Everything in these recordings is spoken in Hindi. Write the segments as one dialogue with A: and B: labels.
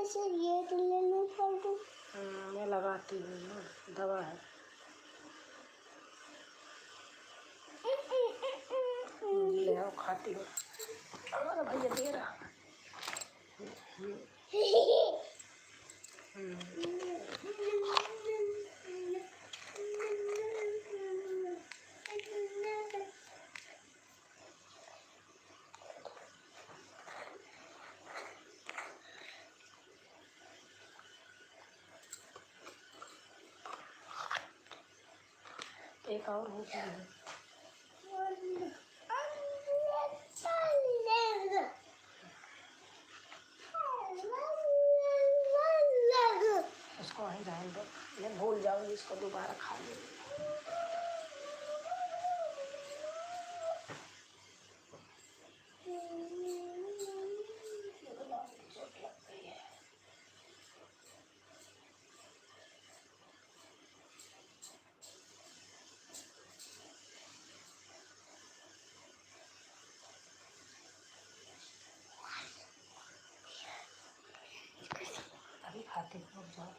A: से ये ले लूं फालतू।
B: मैं लगाती हूँ ना, दवा है। ले आओ, खाती हूँ। हमारा भैया दे रहा। एक और हो गया है। उसको वहीं रहने दो, मैं भूल जाऊंगी, इसको दोबारा खा लूंगी। अभी खाते हैं, रुक जाओ।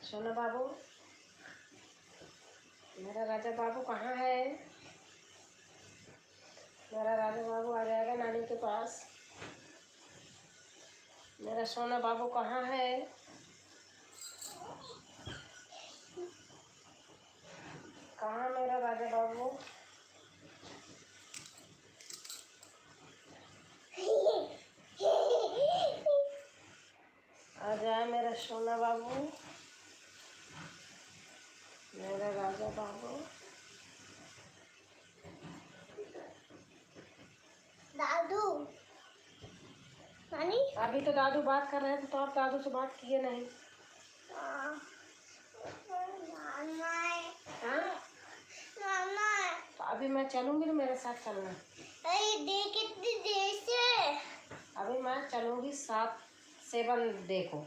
B: सोना बाबू, मेरा राजा बाबू कहाँ है? मेरा राजा बाबू आ जाएगा नानी के पास। मेरा सोना बाबू कहाँ है? कहाँ मेरा राजा बाबू? आ जाए मेरा सोना बाबू, मेरा राजा बाबू।
A: दादू, नानी,
B: अभी तो दादू बात कर रहे थे, तो आप दादू से बात किए नहीं। तो अभी मैं चलूंगी ना, मेरे साथ चलना।
A: कितनी देर से?
B: अभी मैं चलूंगी 7 डे को,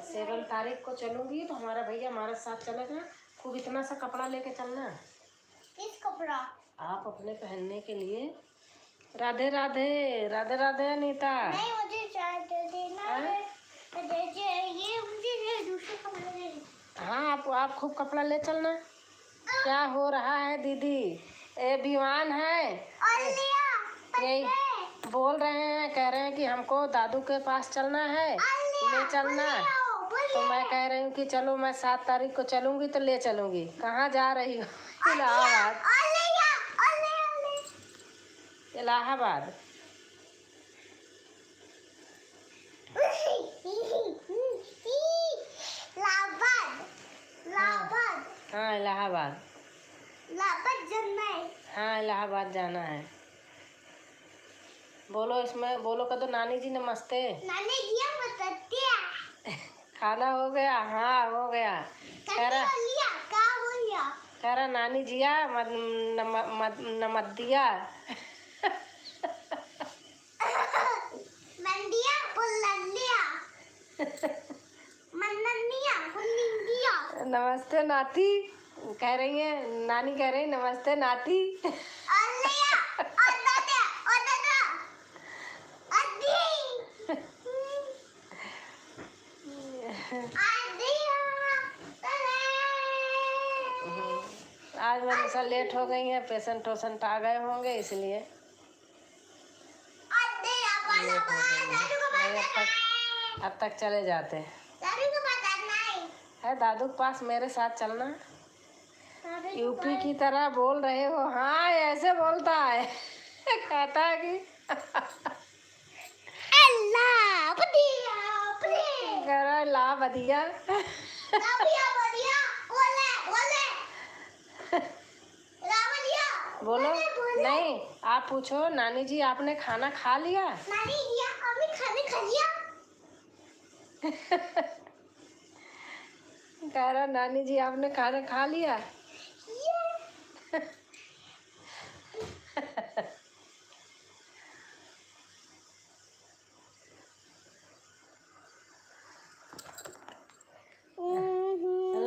B: 7 तारीख को चलूंगी। तो हमारा भैया हमारे साथ चलेगा। खूब इतना सा कपड़ा लेके चलना।
A: किस कपड़ा?
B: आप अपने पहनने के लिए। राधे राधे, राधे राधे अनीता।
A: नहीं, मुझे चाय दे देना। ये मुझे किसी कपड़े ले ली।
B: हाँ आप खूब कपड़ा ले चलना। क्या हो रहा है दीदी? ए बीवान है।
A: और लिया
B: यही
A: पत्ते।
B: बोल रहे हैं, कह रहे हैं कि हमको दादू के पास चलना है, ले चलना। तो मैं कह रही हूँ कि चलो मैं 7 तारीख को चलूंगी तो ले चलूंगी। कहाँ जा रही हो? इलाहाबाद। इलाहाबाद। हाँ इलाहाबाद। हाँ इलाहाबाद जाना है। बोलो इसमें, बोलो कह दो नानी जी नमस्ते।
A: नानी जी बताते
B: खाना हो गया? हाँ हो गया। कह रहा नानी जिया नमदिया। नमस्ते नाती कह रही है, नानी कह रही नमस्ते नाती। आज मनीषा लेट हो गई है, पेशेंट वोशेंट आ गए होंगे इसलिए लेट हो गई है। अब तक चले जाते है। दादू के पास मेरे साथ चलना। यूपी की तरह बोल रहे हो? हाँ ऐसे बोलता है। कहता है कि ला बदिया। बोलो नहीं, आप पूछो नानी जी आपने खाना खा लिया?
A: नानी जी आपने खाने खा लिया?
B: कह रहा नानी जी आपने खाना खा लिया?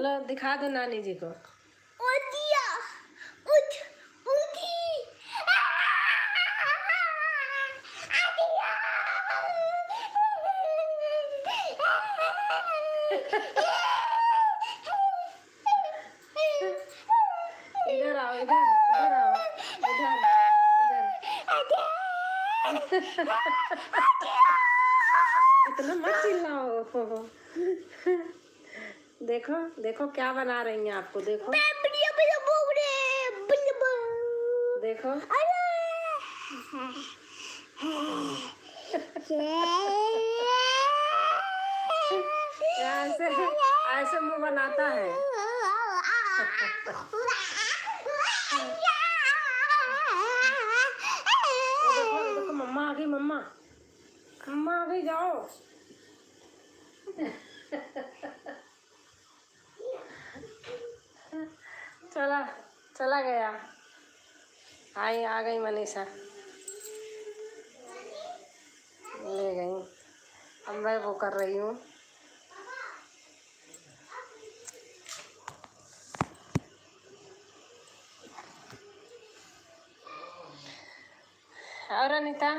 B: लो दिखा दो नानी जी को। इधर आओ, इधर इधर आओ, इधर इधर। इतना मत चिल्लाओ। देखो देखो क्या बना रही हैं आपको, देखो देखो। ऐसे ऐसे मुंह बनाता है। देखो देखो मम्मा आ गई, मम्मा मम्मा आ गई, जाओ। चला चला गया। आई आ गई मनीषा, ले गई। अब मैं वो कर रही हूँ। और अनीता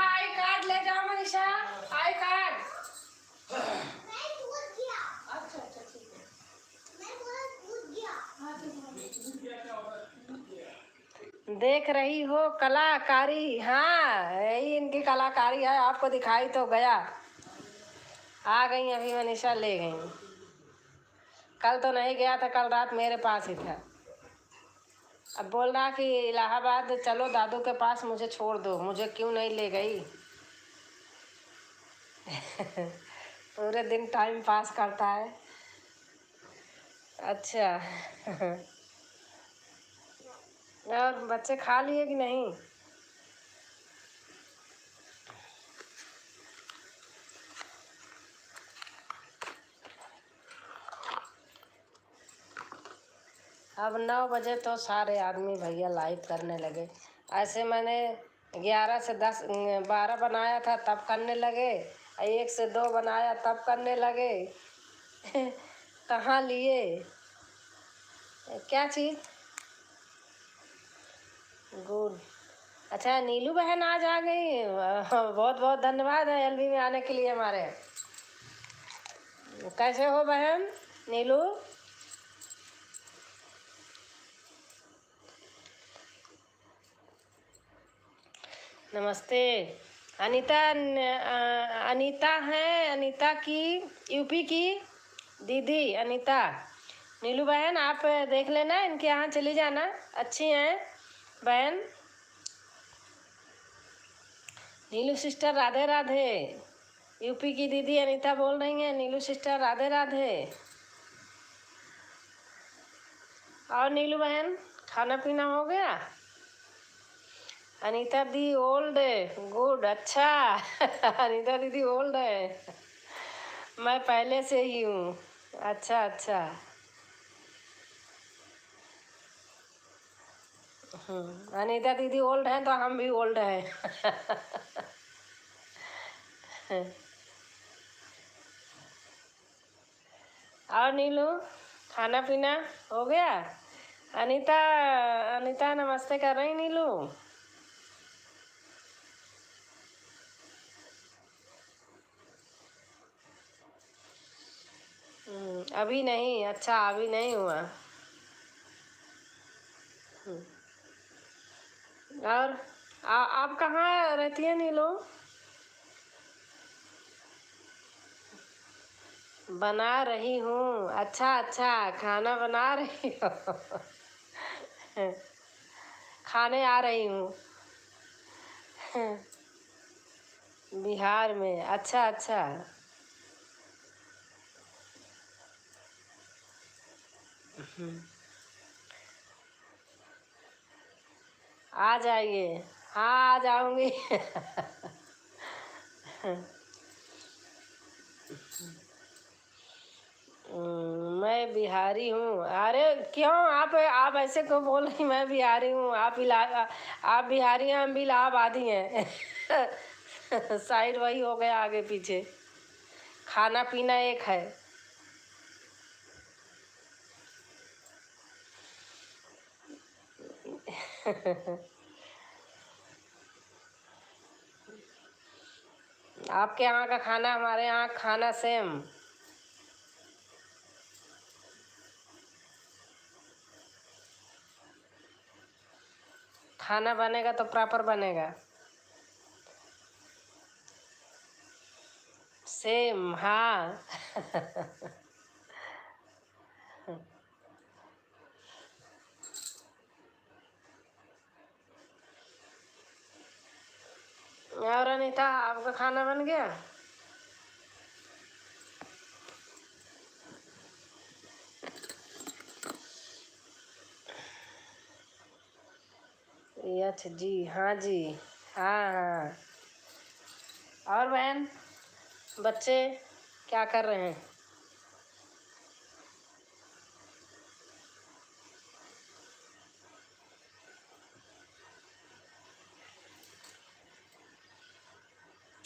B: आई कार्ड ले जाओ मनीषा, आई कार्ड। देख रही हो कलाकारी? हाँ यही इनकी कलाकारी है, आपको दिखाई तो गया। आ गई अभी मनीषा, ले गई। कल तो नहीं गया था, कल रात मेरे पास ही था। अब बोल रहा कि इलाहाबाद चलो दादू के पास, मुझे छोड़ दो। मुझे क्यों नहीं ले गई? पूरे दिन टाइम पास करता है। अच्छा। और बच्चे खा लिए कि नहीं? अब 9 बजे तो सारे आदमी भैया लाइव करने लगे। ऐसे मैंने 11 से 10 12 बनाया था तब करने लगे, 1 से 2 बनाया तब करने लगे। कहाँ लिए? क्या चीज़? गुड। अच्छा, नीलू बहन आज आ गई। बहुत बहुत धन्यवाद है एलवी में आने के लिए हमारे। कैसे हो बहन नीलू? नमस्ते। अनीता है, अनीता की, यूपी की दीदी अनीता। नीलू बहन आप देख लेना, इनके यहाँ चली जाना, अच्छी हैं बहन। नीलू सिस्टर राधे राधे। यूपी की दीदी अनीता बोल रही हैं, नीलू सिस्टर राधे राधे। और नीलू बहन खाना पीना हो गया? अनीता दी ओल्ड, गुड, अच्छा। अनीता दीदी ओल्ड है, मैं पहले से ही हूँ। अच्छा अच्छा। अनीता दीदी ओल्ड हैं तो हम भी ओल्ड हैं। और नीलू खाना पीना हो गया? अनीता, अनीता नमस्ते कर रही नीलू? अभी नहीं, अच्छा अभी नहीं हुआ। और आप कहाँ रहती हैं नीलू? बना रही हूँ, अच्छा अच्छा, खाना बना रही हो। खाने आ रही हूँ। बिहार में, अच्छा अच्छा। आ जाइए। हाँ आ जाऊंगी। मैं बिहारी हूँ। अरे क्यों आप ऐसे क्यों बोल रही? मैं बिहारी हूँ, आप बिहारी हैं, हम भी इलाहाबादी हैं। साइड वही हो गया, आगे पीछे खाना पीना एक है। आपके यहाँ का खाना हमारे यहाँ खाना सेम। खाना बनेगा तो प्रॉपर बनेगा, सेम, हाँ। और अनीता आपका खाना बन गया? यस जी, हाँ जी, हाँ हाँ। और बहन बच्चे क्या कर रहे हैं?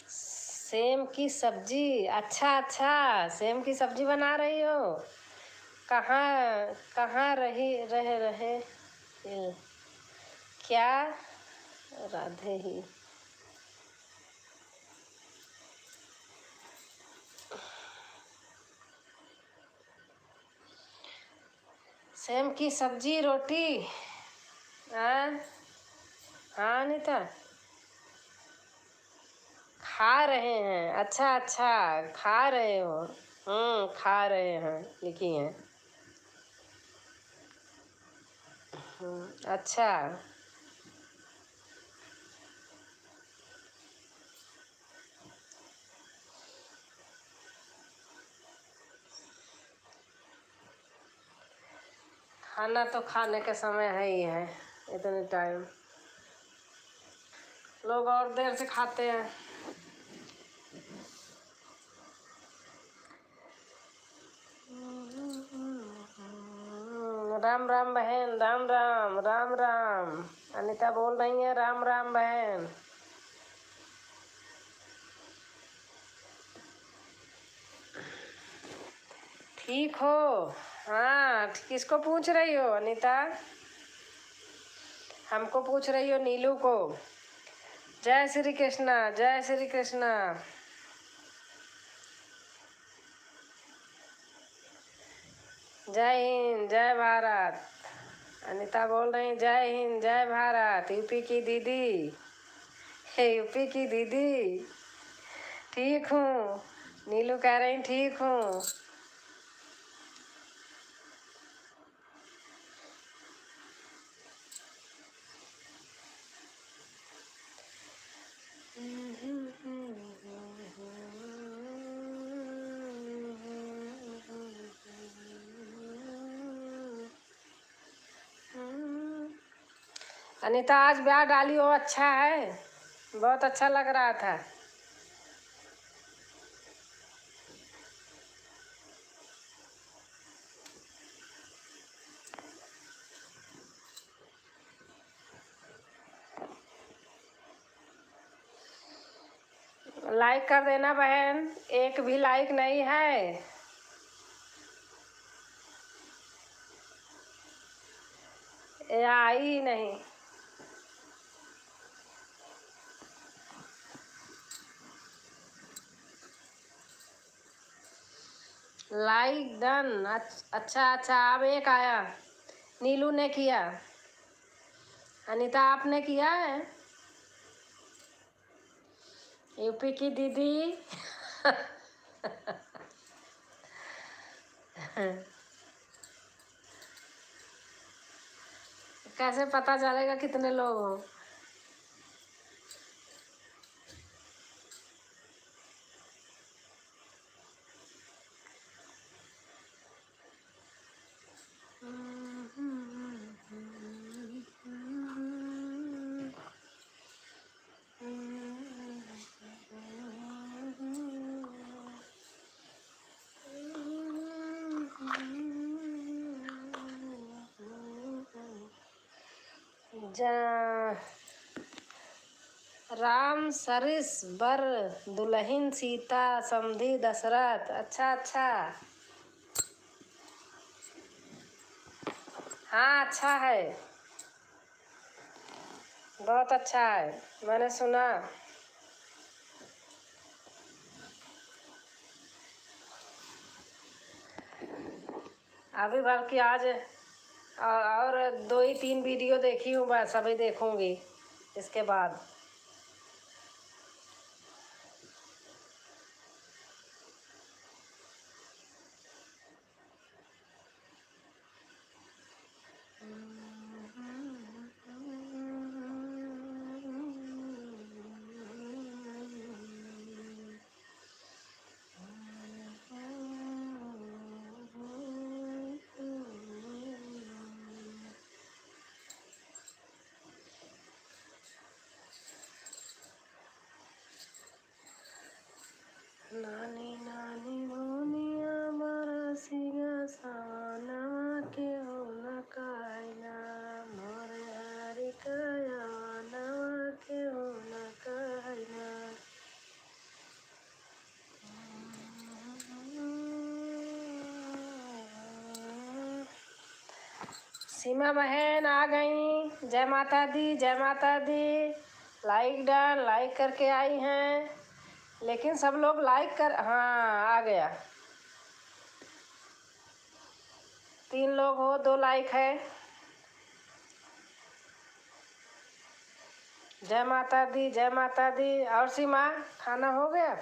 B: सेम की सब्जी, अच्छा अच्छा, सेम की सब्जी बना रही हो। कहाँ कहाँ रहे क्या? राधे ही। सेम की सब्जी रोटी। हाँ हाँ अनीता, खा रहे हैं, अच्छा अच्छा, खा रहे हो। खा रहे हैं लिखी हैं। अच्छा। खाना तो खाने के समय है ही है, इतने टाइम लोग और देर से खाते हैं। राम राम बहन, राम राम, राम राम। अनीता बोल रही है राम राम बहन। ठीक हो? हाँ, किसको पूछ रही हो अनीता? हमको पूछ रही हो, नीलू को। जय श्री कृष्णा, जय श्री कृष्णा। जय हिंद, जय भारत। अनीता बोल रही जय हिंद, जय भारत। यूपी की दीदी, यूपी की दीदी। ठीक हूँ। नीलू कह रही ठीक हूँ। अनीता आज ब्याह डाली हो, अच्छा है, बहुत अच्छा लग रहा था। लाइक कर देना बहन, एक भी लाइक नहीं है। ये आई ही नहीं। Like done. अच्छा अच्छा, अब एक आया, नीलू ने किया। अनीता आपने किया है? यूपी की दीदी। कैसे पता चलेगा कितने लोग हो? राम सरिस बर दुल्हन सीता समधी दशरथ। अच्छा अच्छा, हाँ अच्छा है, बहुत अच्छा है, मैंने सुना। अभी बल्कि आज और 2 ही 3 वीडियो देखी हूँ, बस अभी देखूंगी इसके बाद। नानी नानी मोनिया बरसिया सावनवा के हो न कहना, मोरे हरि कयवनवा के हो न कहना। सीमा बहन आ गई। जय माता दी, जय माता दी। लाइक डन, लाइक करके आई हैं, लेकिन सब लोग लाइक कर, हाँ आ गया। 3 लोग हो, 2 लाइक है। जय माता दी, जय माता दी। और सीमा, खाना हो गया?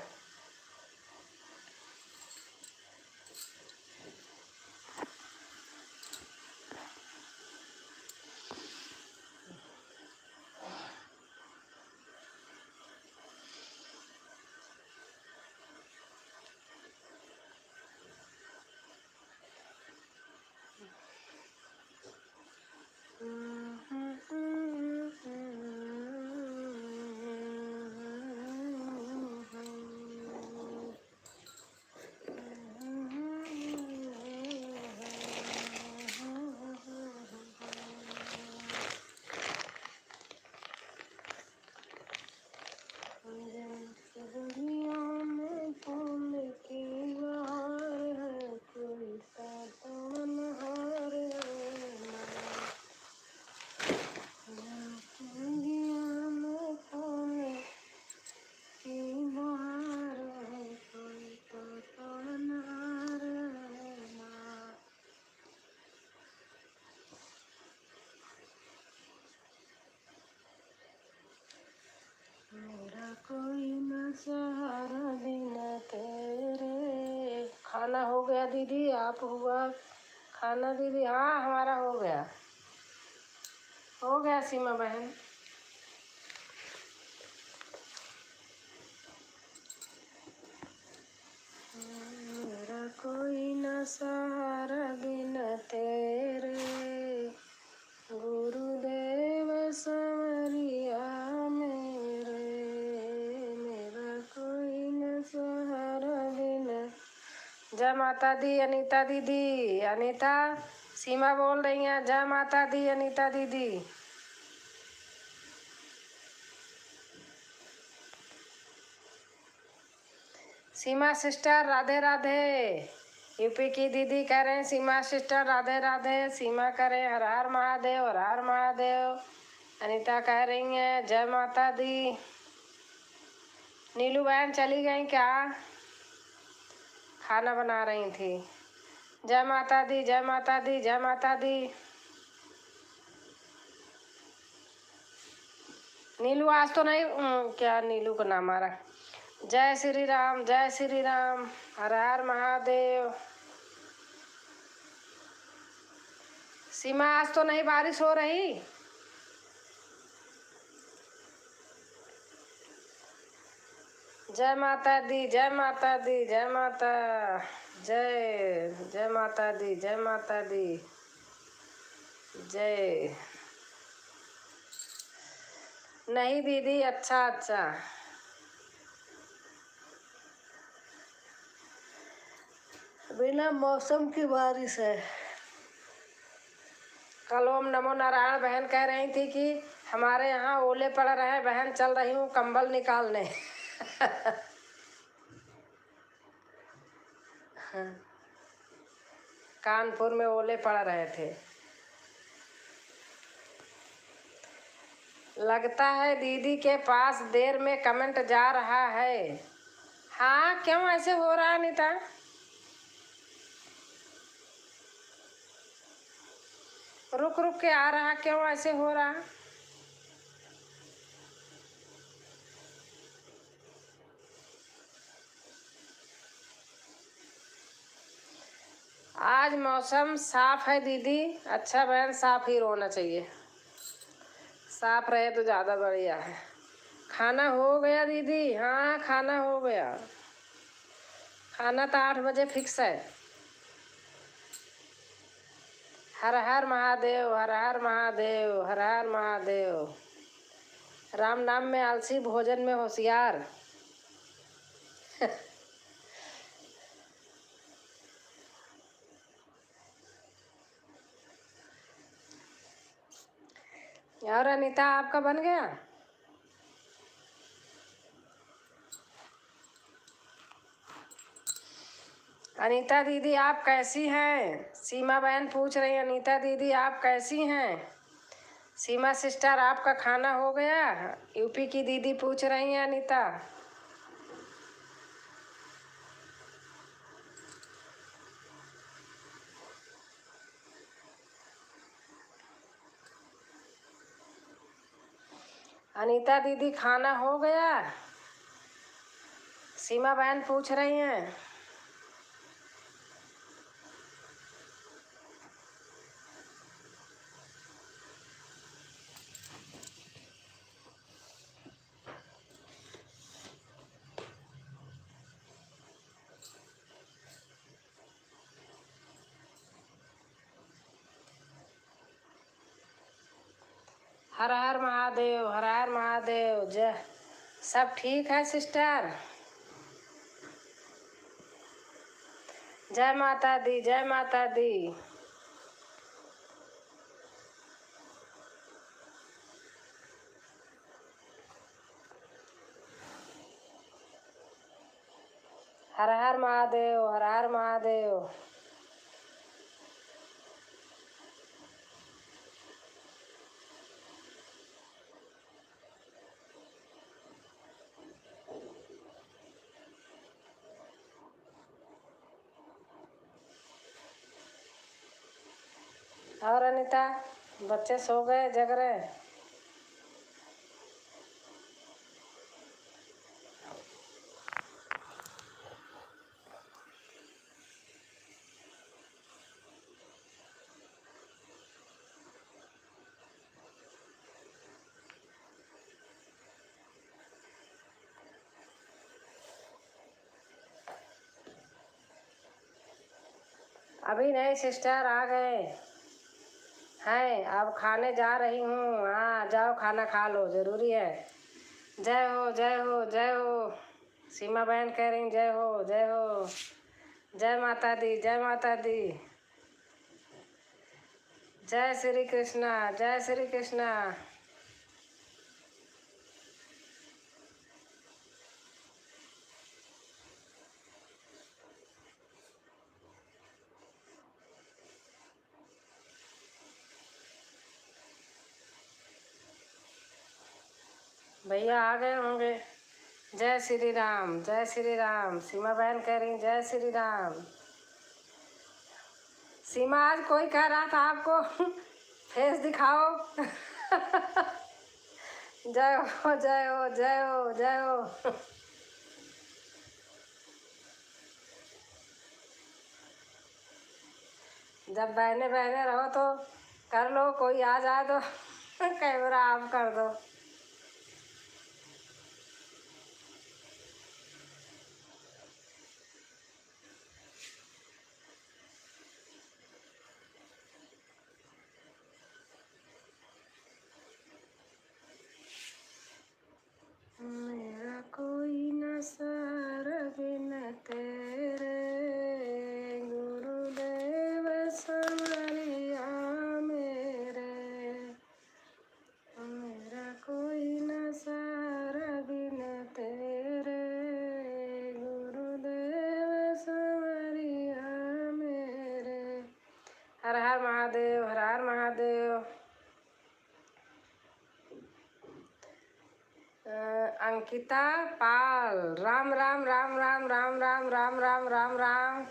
B: खाना हो गया दीदी, आप हुआ खाना दीदी? हाँ हमारा हो गया सीमा बहन। मेरा कोई न सहारा बिन तेरे, गुरुदेव संवरिया मेरे, मेरा कोई न सहारा बिन। जय माता दी अनीता दीदी। अनीता, सीमा बोल रही हैं जय माता दी अनीता दीदी। सीमा सिस्टर राधे राधे। यूपी की दीदी कह रहे हैं सीमा सिस्टर राधे राधे। सीमा कह रहे हैं हर हर महादेव, हर हर महादेव। अनीता कह रही हैं जय माता दी। नीलू बहन चली गई क्या? खाना बना रही थी। जय माता दी, जय माता दी, जय माता दी। नीलू आज तो नहीं, क्या नीलू का नाम आ रहा? जय श्री राम, जय श्री राम, हर हर महादेव। सीमा आज तो नहीं बारिश हो रही? जय माता दी, जय माता दी, जय माता, जय माता दी, जय माता दी, जय। नहीं दीदी, अच्छा अच्छा। बिना मौसम की बारिश है। कल ओम नमो नारायण बहन कह रही थी कि हमारे यहाँ ओले पड़ रहे हैं बहन, चल रही हूँ कंबल निकालने। कानपुर में ओले पड़ रहे थे। लगता है दीदी के पास देर में कमेंट जा रहा है। हाँ क्यों ऐसे हो रहा है अनीता? रुक रुक के आ रहा, क्यों ऐसे हो रहा? आज मौसम साफ है दीदी। अच्छा बहन, साफ ही होना चाहिए, साफ रहे तो ज़्यादा बढ़िया है। खाना हो गया दीदी? हाँ खाना हो गया। खाना तो 8 बजे फिक्स है। हर हर महादेव, हर हर महादेव, हर हर महादेव। राम नाम में आलसी, भोजन में होशियार। और अनीता आपका बन गया? अनीता दीदी आप कैसी हैं? सीमा बहन पूछ रही हैं अनीता दीदी आप कैसी हैं? सीमा सिस्टर आपका खाना हो गया? यूपी की दीदी पूछ रही हैं अनीता। अनीता दीदी खाना हो गया? सीमा बहन पूछ रही हैं। हर हर महादेव, हर हर महादेव। जय। सब ठीक है सिस्टर? जय माता दी, जय माता दी। हर हर महादेव, हर हर महादेव। और अनीता बच्चे सो गए, जग रहे? अभी नहीं सिस्टर, आ गए हैं, अब खाने जा रही हूँ। हाँ जाओ खाना खा लो, ज़रूरी है। जय हो जय हो जय हो। सीमा बहन कह रही जय हो जय हो। जय माता दी जय माता दी। जय श्री कृष्णा जय श्री कृष्णा। भैया आ गए होंगे। जय श्री राम जय श्री राम। सीमा बहन कह रही जय श्री राम। सीमा आज कोई कह रहा था आपको फेस दिखाओ जय हो जय हो जय हो जय हो। जब बहने बहने रहो तो कर लो, कोई आ जाए तो कैमरा ऑफ कर दो। मेरा कोई न सहारा बिन तेरे, गुरुदेव संवरिया मेरे। मेरा कोई न सहारा बिन तेरे, गुरुदेव संवरिया मेरे। हर हर महादेव हर हर महादेव। अंकिता पाल, राम राम राम राम राम राम राम राम राम राम।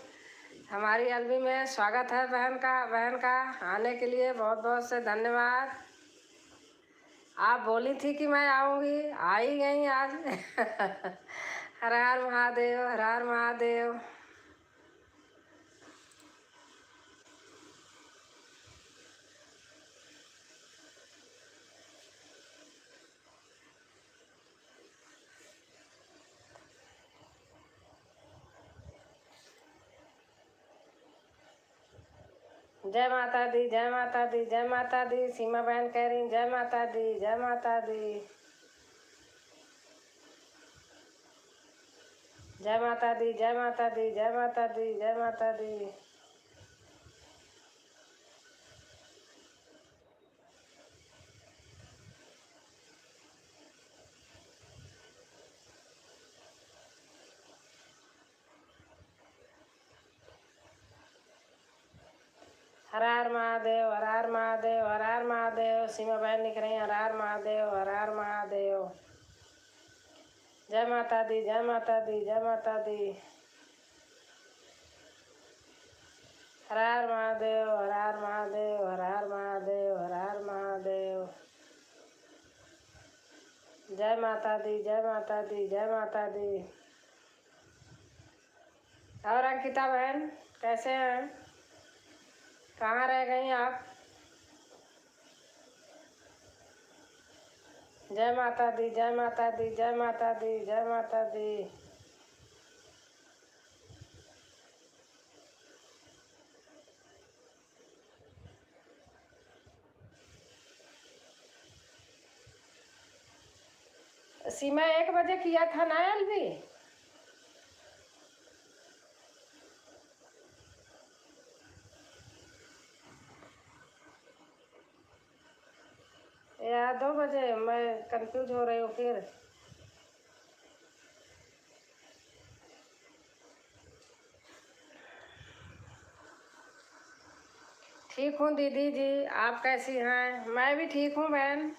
B: हमारी एलबी में स्वागत है बहन का आने के लिए बहुत बहुत से धन्यवाद। आप बोली थी कि मैं आऊँगी, आ ही गई आज हर हर महादेव हर हर महादेव। जय माता दी जय माता दी जय माता दी। सीमा बहन कह रही जय माता दी जय माता दी। जय माता दी जय माता दी जय माता दी जय माता दी। हर हर महादेव हर हर महादेव हर हर महादेव। सीमा बहन लिख रही हर हर महादेव हर हर महादेव। जय माता दी जय माता दी जय माता दी। हर हर महादेव हर हर महादेव हर हर महादेव हर हर महादेव। जय माता दी जय माता दी जय माता दी। और अंकिता बहन कैसे हैं, कहाँ रह गई आप? जय माता दी जय माता दी जय माता दी जय माता दी। सीमा 1 बजे किया था ना एलबी? या 2 बजे? मैं कंफ्यूज हो रही हूँ फिर। ठीक हूँ दीदी जी, आप कैसी हैं? मैं भी ठीक हूँ बहन।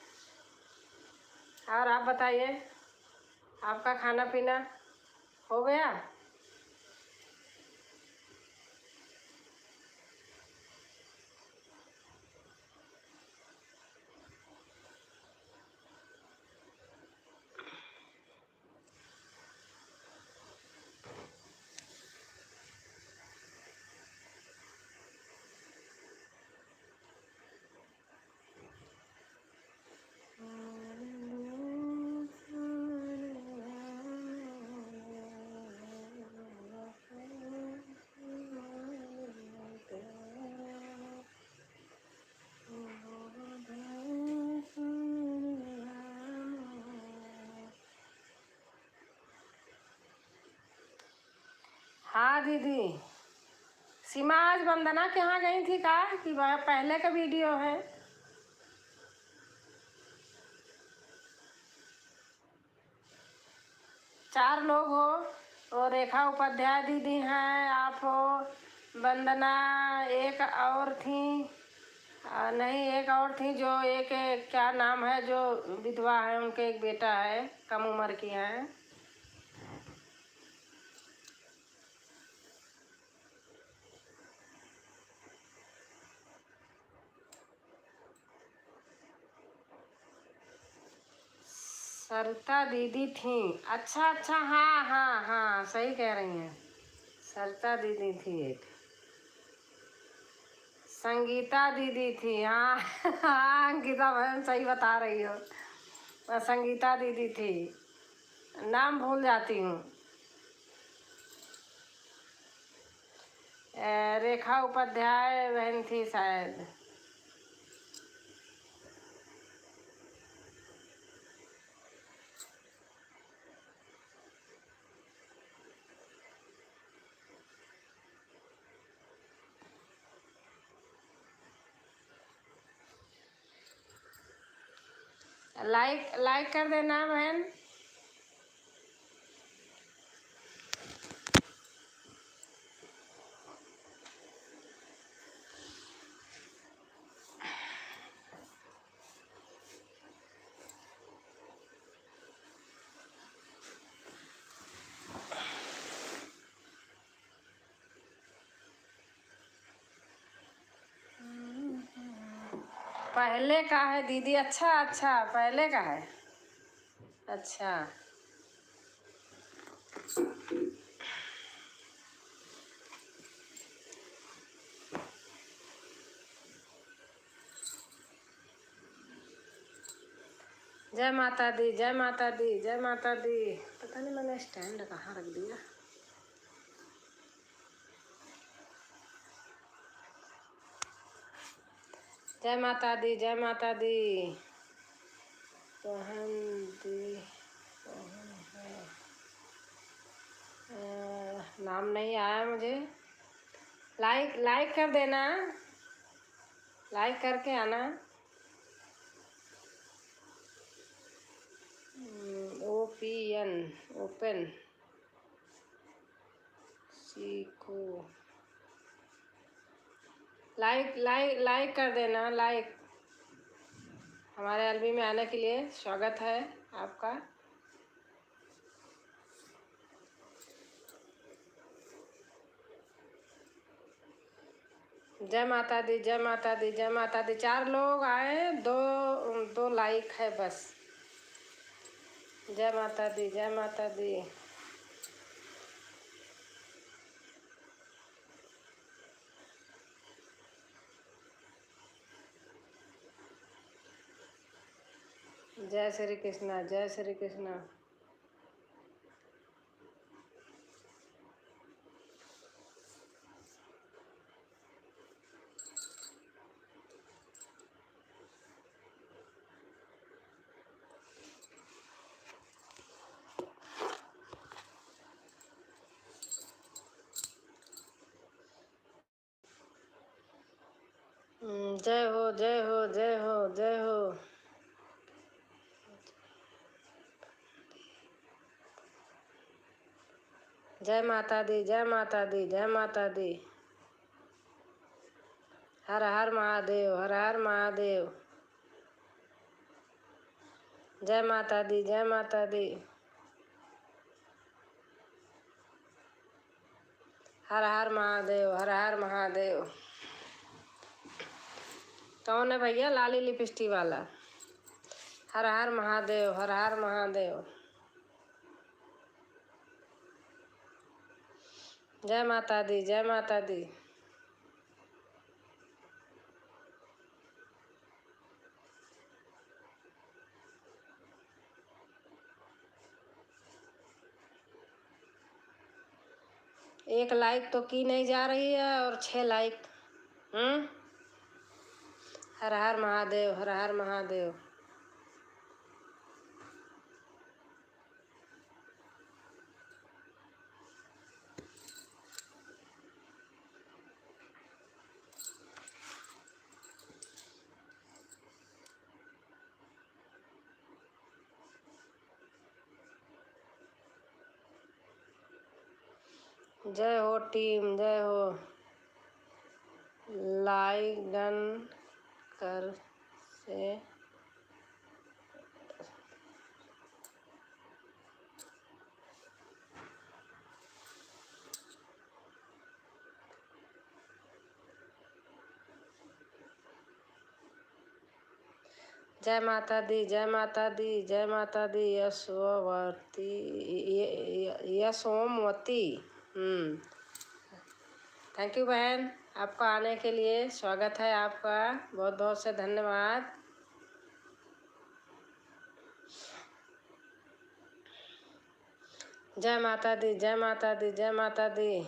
B: और आप बताइए, आपका खाना पीना हो गया? हाँ दीदी, सीमा आज वंदना के यहाँ गई थी का कि वह पहले का वीडियो है? 4 लोग हो, और रेखा उपाध्याय दीदी हैं, आप हो, वंदना, एक और थी, नहीं एक और थी जो एक क्या नाम है जो विधवा है, उनके एक बेटा है, कम उम्र की है। सरिता दीदी थी। अच्छा अच्छा, हाँ हाँ हाँ, सही कह रही हैं, सरिता दीदी थी एक। संगीता दीदी थी, हाँ हाँ अंकिता बहन सही बता रही हो, संगीता दीदी थी, नाम भूल जाती हूँ। रेखा उपाध्याय बहन थी शायद। लाइक लाइक कर देना बहन। पहले का है दीदी? अच्छा अच्छा, पहले का है, अच्छा। जय माता दी, जय माता दी, जय माता दी। पता नहीं मैंने स्टैंड कहाँ रख दिया। जय माता दी, जय माता दी। बहन दी बहन है, नाम नहीं आया मुझे। लाइक लाइक कर देना, लाइक करके आना। OPN ओपन सीखो, लाइक लाइक लाइक कर देना, लाइक। हमारे एलबी में आने के लिए स्वागत है आपका। जय माता दी, जय माता दी, जय माता दी। 4 लोग आए, दो लाइक है बस। जय माता दी, जय माता दी। जय श्री कृष्णा, जय श्री कृष्णा। जय हो, जय हो, जय हो, जय हो। जय माता दी, जय माता दी, जय माता दी। हर हर महादेव, हर हर महादेव। जय माता दी, जय माता दी। हर हर महादेव, हर हर महादेव। कौन है भैया? लाली लिपस्टिक वाला। हर हर महादेव, हर हर महादेव। जय माता दी, जय माता दी। एक लाइक तो की नहीं जा रही है और 6 लाइक। हर हर महादेव, हर हर महादेव। जय हो टीम, जय हो। लाइक डन कर से जय माता दी, जय माता दी, जय माता दी। यशोवर्ती, यशोमवती। थैंक यू बहन, आपका आने के लिए स्वागत है आपका, बहुत बहुत से धन्यवाद। जय माता दी, जय माता दी, जय माता दी।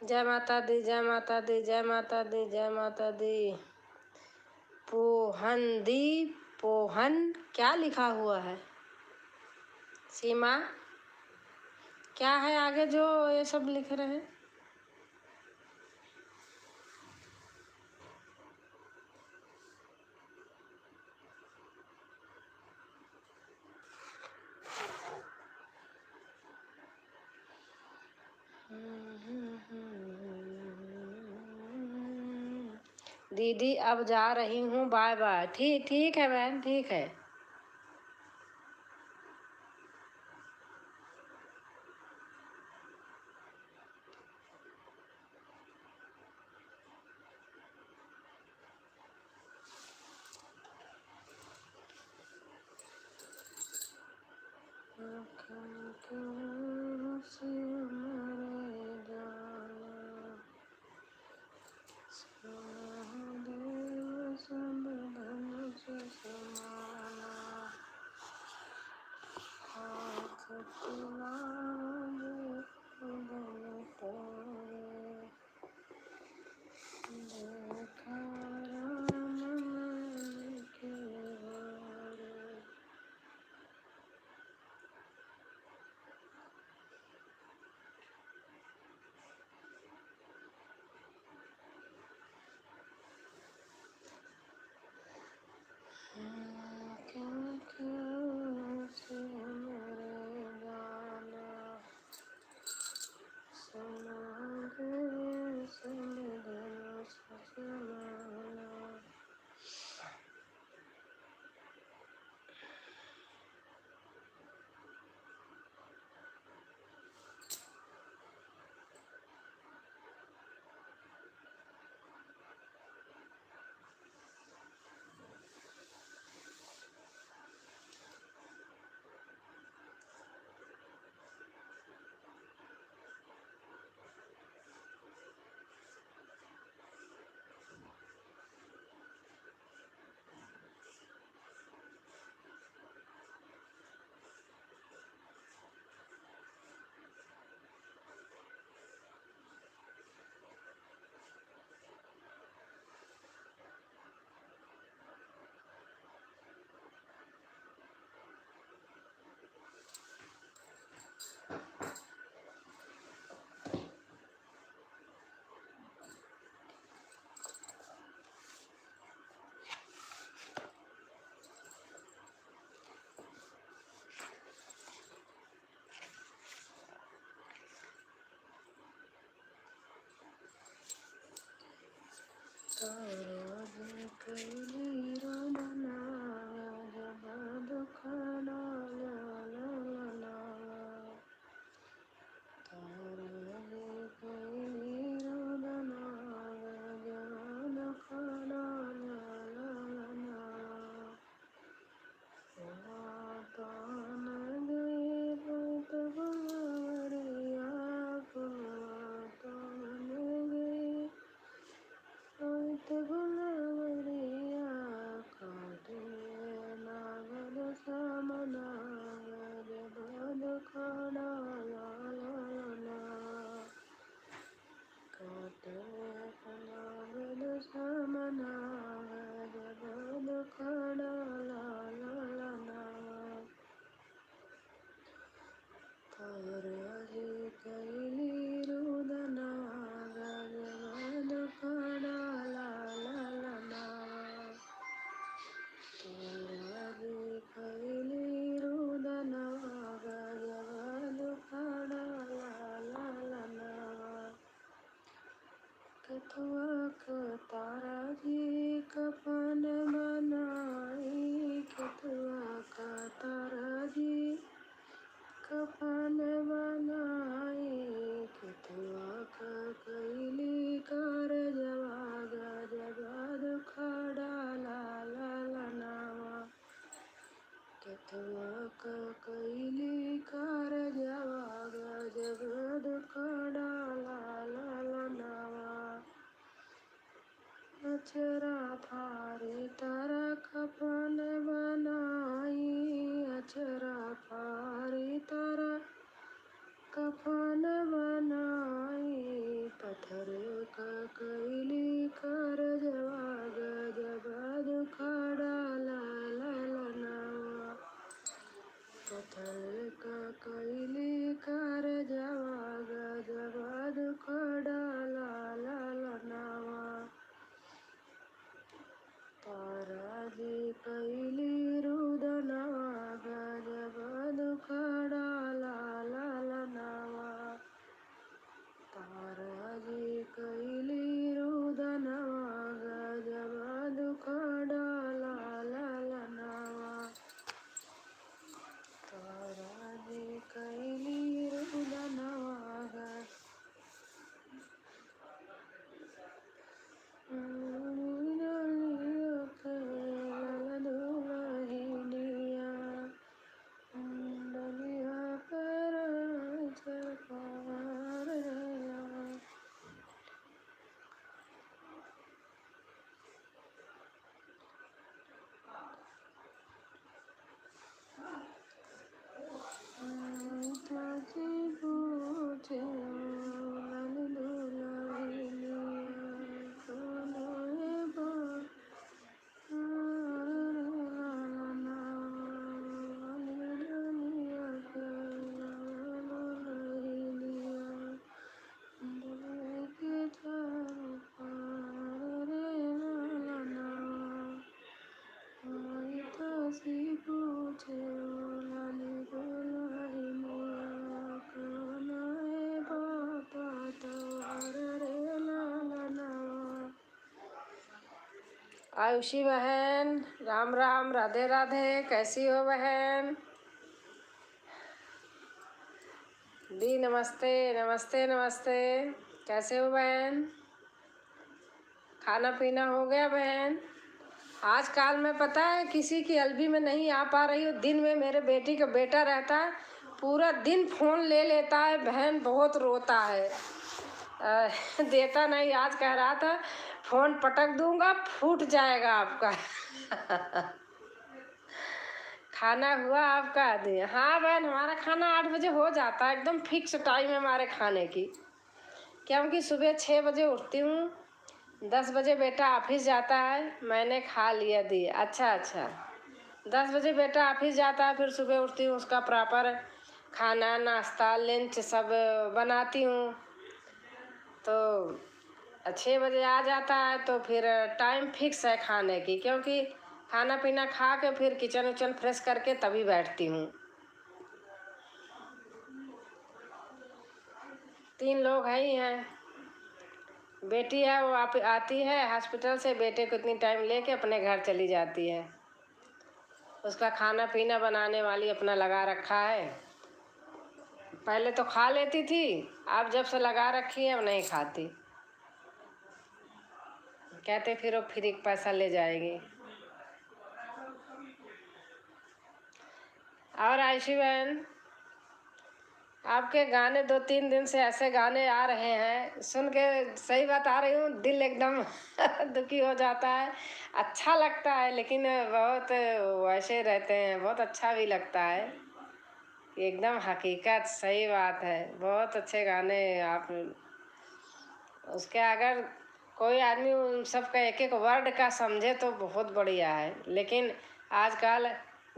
B: जय माता दी, जय माता दी, जय माता दी, जय माता दी। पोहन क्या लिखा हुआ है? सीमा, क्या है आगे जो ये सब लिख रहे हैं? दीदी अब जा रही हूँ, बाय बाय। ठीक ठीक है बहन, ठीक है। कथुआ का तारा जी कफन बनाई, कथुआ का तारा जी कफन बनाई, कथुआ का कैली कर जवागा जगद खड़ा लाला लनावा, कथुआ का कैली कर जवागा जगद खड़ा लाला लनावा, अचरा फारी तारा कफन बनाई, अचरा फारी तारा कफन बनाई, पत्थर का कैली कर जवाग जगद खड़ा लाला लनावा, पत्थर का कैली कर जवाग जगद खड़ा लाला लनावा, तारा जी कैली रुदनवा गजबद खड़ा लाला लनावा, तारा जी कैली रुदनवा गजबद खड़ा लाला लनावा, तारा जी कैली रुदनवा आयुषी बहन, राम राम, राधे राधे, कैसी हो बहन? दी नमस्ते नमस्ते नमस्ते, कैसे हो बहन? खाना पीना हो गया बहन? आजकल मैं पता है किसी की अलवी में नहीं आ पा रही हूँ। दिन में मेरे बेटी का बेटा रहता है, पूरा दिन फोन ले लेता है बहन, बहुत रोता है। देता नहीं। आज कह रहा था फोन पटक दूंगा, फूट जाएगा आपका। खाना हुआ आपका? दे हाँ बहन, हमारा खाना 8 बजे हो जाता है, एकदम फिक्स टाइम है हमारे खाने की। क्योंकि सुबह 6 बजे उठती हूँ, 10 बजे बेटा ऑफिस जाता है, मैंने खा लिया दी। अच्छा अच्छा, 10 बजे बेटा ऑफिस जाता है, फिर सुबह उठती हूँ, उसका प्रॉपर खाना नाश्ता लंच सब बनाती हूँ। तो 6 बजे आ जाता है, तो फिर टाइम फिक्स है खाने की। क्योंकि खाना पीना खा के फिर किचन उचन फ्रेश करके तभी बैठती हूँ। 3 लोग हैं ही हैं। बेटी है, वो आती है हॉस्पिटल से, बेटे को इतनी टाइम लेके अपने घर चली जाती है। उसका खाना पीना बनाने वाली अपना लगा रखा है। पहले तो खा लेती थी, अब जब से लगा रखी है अब नहीं खाती। कहते फिर वो फ्री का पैसा ले जाएगी। और आयुषी बहन, आपके गाने 2-3 दिन से ऐसे गाने आ रहे हैं, सुन के सही बता रही हूँ, दिल एकदम दुखी हो जाता है। अच्छा लगता है, लेकिन बहुत वैसे रहते हैं, बहुत अच्छा भी लगता है। एकदम हकीकत, सही बात है। बहुत अच्छे गाने आप उसके, अगर कोई आदमी उन सब का एक एक वर्ड का समझे तो बहुत बढ़िया है। लेकिन आजकल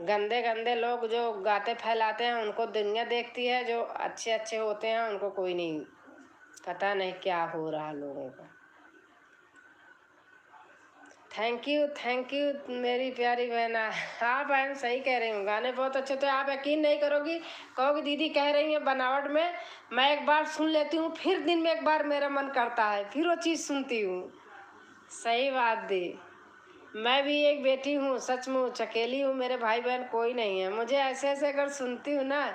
B: गंदे गंदे लोग जो गाते फैलाते हैं, उनको दुनिया देखती है। जो अच्छे अच्छे होते हैं उनको कोई नहीं, पता नहीं क्या हो रहा लोगों का। थैंक यू मेरी प्यारी बहना। हाँ बहन सही कह रही हूँ, गाने बहुत अच्छे थे। आप यकीन नहीं करोगी, कहोगी दीदी कह रही हैं बनावट में, मैं एक बार सुन लेती हूँ फिर दिन में एक बार मेरा मन करता है फिर वो चीज़ सुनती हूँ। सही बात दी। मैं भी एक बेटी हूँ, सचमुच अकेली हूँ, मेरे भाई बहन कोई नहीं है। मुझे ऐसे ऐसे अगर सुनती हूँ ना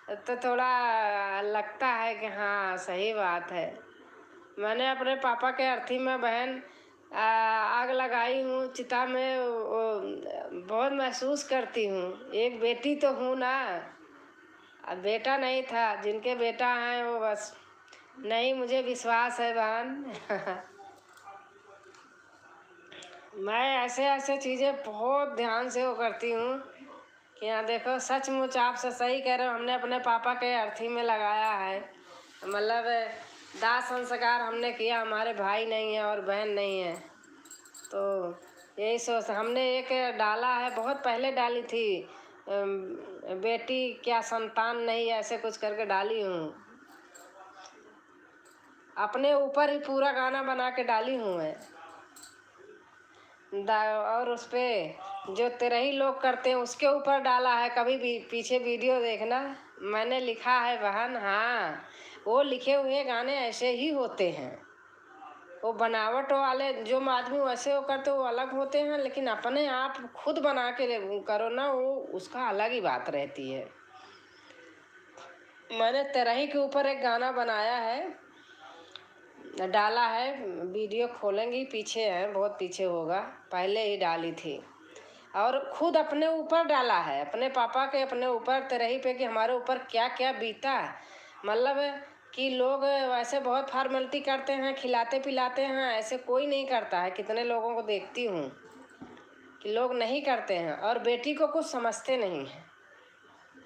B: तो थोड़ा लगता है कि हाँ सही बात है। मैंने अपने पापा के अर्थी में बहन आग लगाई हूँ चिता में, बहुत महसूस करती हूँ। एक बेटी तो हूँ ना, अब बेटा नहीं था, जिनके बेटा हैं वो बस नहीं, मुझे विश्वास है बहन। मैं ऐसे ऐसे चीज़ें बहुत ध्यान से वो करती हूँ कि यहाँ देखो सचमुच आप सही कह रहे हो, हमने अपने पापा के अर्थी में लगाया है। मतलब दाह संस्कार हमने किया, हमारे भाई नहीं है और बहन नहीं है, तो यही सोच हमने एक डाला है, बहुत पहले डाली थी, बेटी क्या संतान नहीं, ऐसे कुछ करके डाली हूँ। अपने ऊपर ही पूरा गाना बना के डाली हूँ मैं। और उस पर जो तेरही लोग करते हैं उसके ऊपर डाला है, कभी भी पीछे वीडियो देखना, मैंने लिखा है बहन। हाँ वो लिखे हुए गाने ऐसे ही होते हैं, वो बनावट वाले जो आदमी वैसे वो करते वो अलग होते हैं, लेकिन अपने आप खुद बना के करो ना, वो उसका अलग ही बात रहती है। मैंने तेरही के ऊपर एक गाना बनाया है, डाला है, वीडियो खोलेंगी, पीछे है, बहुत पीछे होगा, पहले ही डाली थी। और खुद अपने ऊपर डाला है, अपने पापा के अपने ऊपर तेरही पे, कि हमारे ऊपर क्या क्या बीता। मतलब कि लोग वैसे बहुत फॉर्मेलिटी करते हैं, खिलाते पिलाते हैं, ऐसे कोई नहीं करता है। कितने लोगों को देखती हूँ कि लोग नहीं करते हैं और बेटी को कुछ समझते नहीं हैं।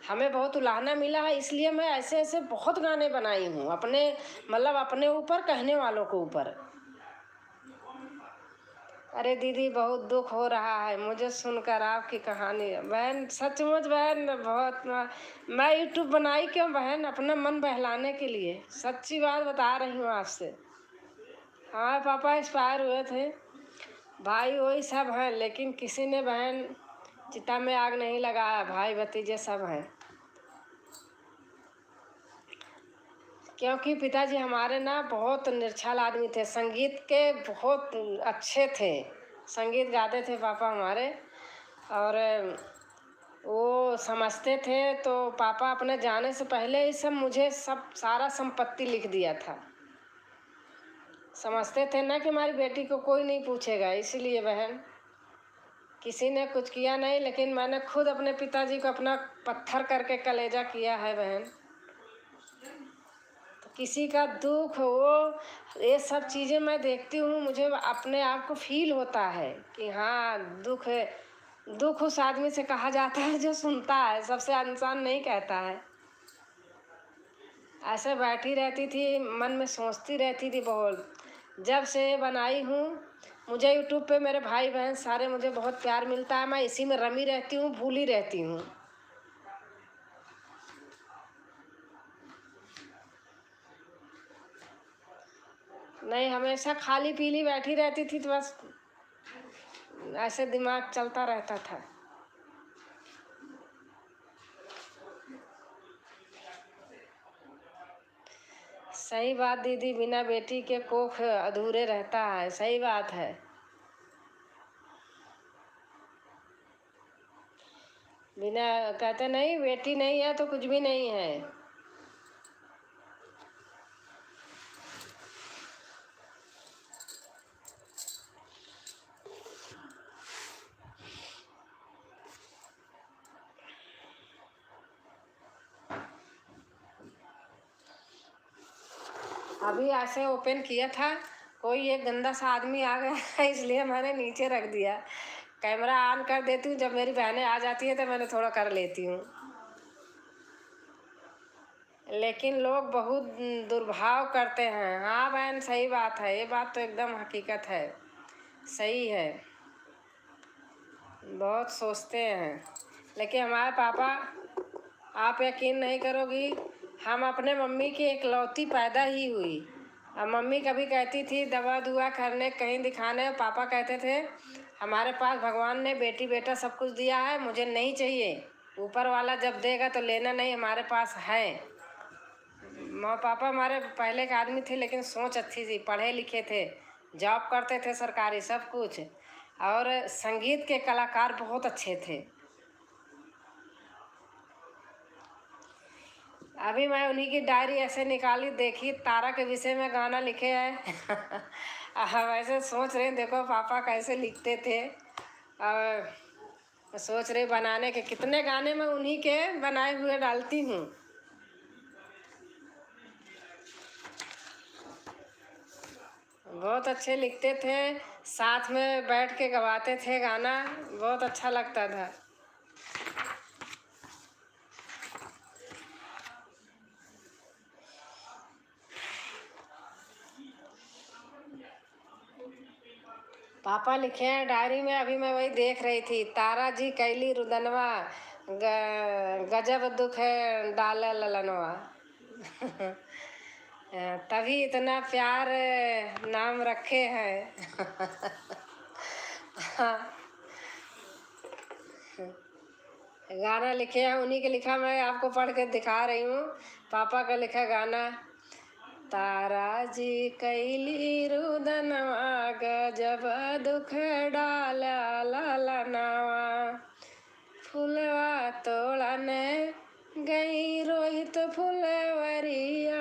B: हमें बहुत उलाहना मिला है, इसलिए मैं ऐसे ऐसे बहुत गाने बनाई हूँ अपने, मतलब अपने ऊपर, कहने वालों के ऊपर। अरे दीदी बहुत दुख हो रहा है मुझे सुनकर आपकी कहानी बहन, सचमुच बहन बहुत। मैं यूट्यूब बनाई क्यों बहन, अपना मन बहलाने के लिए, सच्ची बात बता रही हूँ आपसे। हमारे पापा एक्सपायर हुए थे, भाई वही सब हैं, लेकिन किसी ने बहन चिता में आग नहीं लगाया, भाई भतीजे सब हैं। क्योंकि पिताजी हमारे ना बहुत निर्छल आदमी थे, संगीत के बहुत अच्छे थे, संगीत गाते थे पापा हमारे, और वो समझते थे। तो पापा अपने जाने से पहले ही सब मुझे सब सारा संपत्ति लिख दिया था। समझते थे ना कि हमारी बेटी को कोई नहीं पूछेगा, इसीलिए बहन किसी ने कुछ किया नहीं, लेकिन मैंने खुद अपने पिताजी को अपना पत्थर करके कलेजा किया है बहन। किसी का दुख हो, ये सब चीज़ें मैं देखती हूँ, मुझे अपने आप को फील होता है कि हाँ दुख है। दुख उस आदमी से कहा जाता है जो सुनता है, सबसे इंसान नहीं कहता है। ऐसे बैठी रहती थी, मन में सोचती रहती थी बहुत। जब से बनाई हूँ, मुझे यूट्यूब पे मेरे भाई बहन सारे मुझे बहुत प्यार मिलता है, मैं इसी में रमी रहती हूँ, भूली रहती हूँ। नहीं हमेशा खाली पीली बैठी रहती थी, तो बस ऐसे दिमाग चलता रहता था। सही बात दीदी, बिना बेटी के कोख अधूरे रहता है, सही बात है। बिना, कहते नहीं बेटी नहीं है तो कुछ भी नहीं है। अभी ऐसे ओपन किया था, कोई एक गंदा सा आदमी आ गया इसलिए मैंने नीचे रख दिया। कैमरा ऑन कर देती हूँ, जब मेरी बहनें आ जाती है तो मैंने थोड़ा कर लेती हूँ। लेकिन लोग बहुत दुर्भाव करते हैं। हाँ बहन सही बात है, ये बात तो एकदम हकीकत है, सही है। बहुत सोचते हैं, लेकिन हमारे पापा, आप यकीन नहीं करोगी, हम अपने मम्मी की इकलौती पैदा ही हुई। अब मम्मी कभी कहती थी दवा दुआ करने कहीं दिखाने, पापा कहते थे हमारे पास भगवान ने बेटी बेटा सब कुछ दिया है, मुझे नहीं चाहिए। ऊपर वाला जब देगा तो लेना नहीं, हमारे पास है। माँ पापा हमारे पहले के आदमी थे, लेकिन सोच अच्छी थी, पढ़े लिखे थे, जॉब करते थे सरकारी सब कुछ, और संगीत के कलाकार बहुत अच्छे थे। अभी मैं उन्हीं की डायरी ऐसे निकाली, देखी तारा के विषय में गाना लिखे हैं। वैसे सोच रहे देखो पापा कैसे लिखते थे, और सोच रहे बनाने के कितने गाने मैं उन्हीं के बनाए हुए डालती हूँ। बहुत अच्छे लिखते थे, साथ में बैठ के गवाते थे गाना, बहुत अच्छा लगता था। पापा लिखे हैं डायरी में, अभी मैं वही देख रही थी, तारा जी कैली रुदनवा, गजब दुख है डाला ललनवा। तभी इतना प्यार नाम रखे हैं। गाना लिखे हैं उन्हीं के लिखा, मैं आपको पढ़ के दिखा रही हूँ। पापा का लिखा गाना, तारा जी कैली रुदनवा, गजब दुख डाला ललनवा, फुलवा तोड़न गई रोहित फुलवरिया,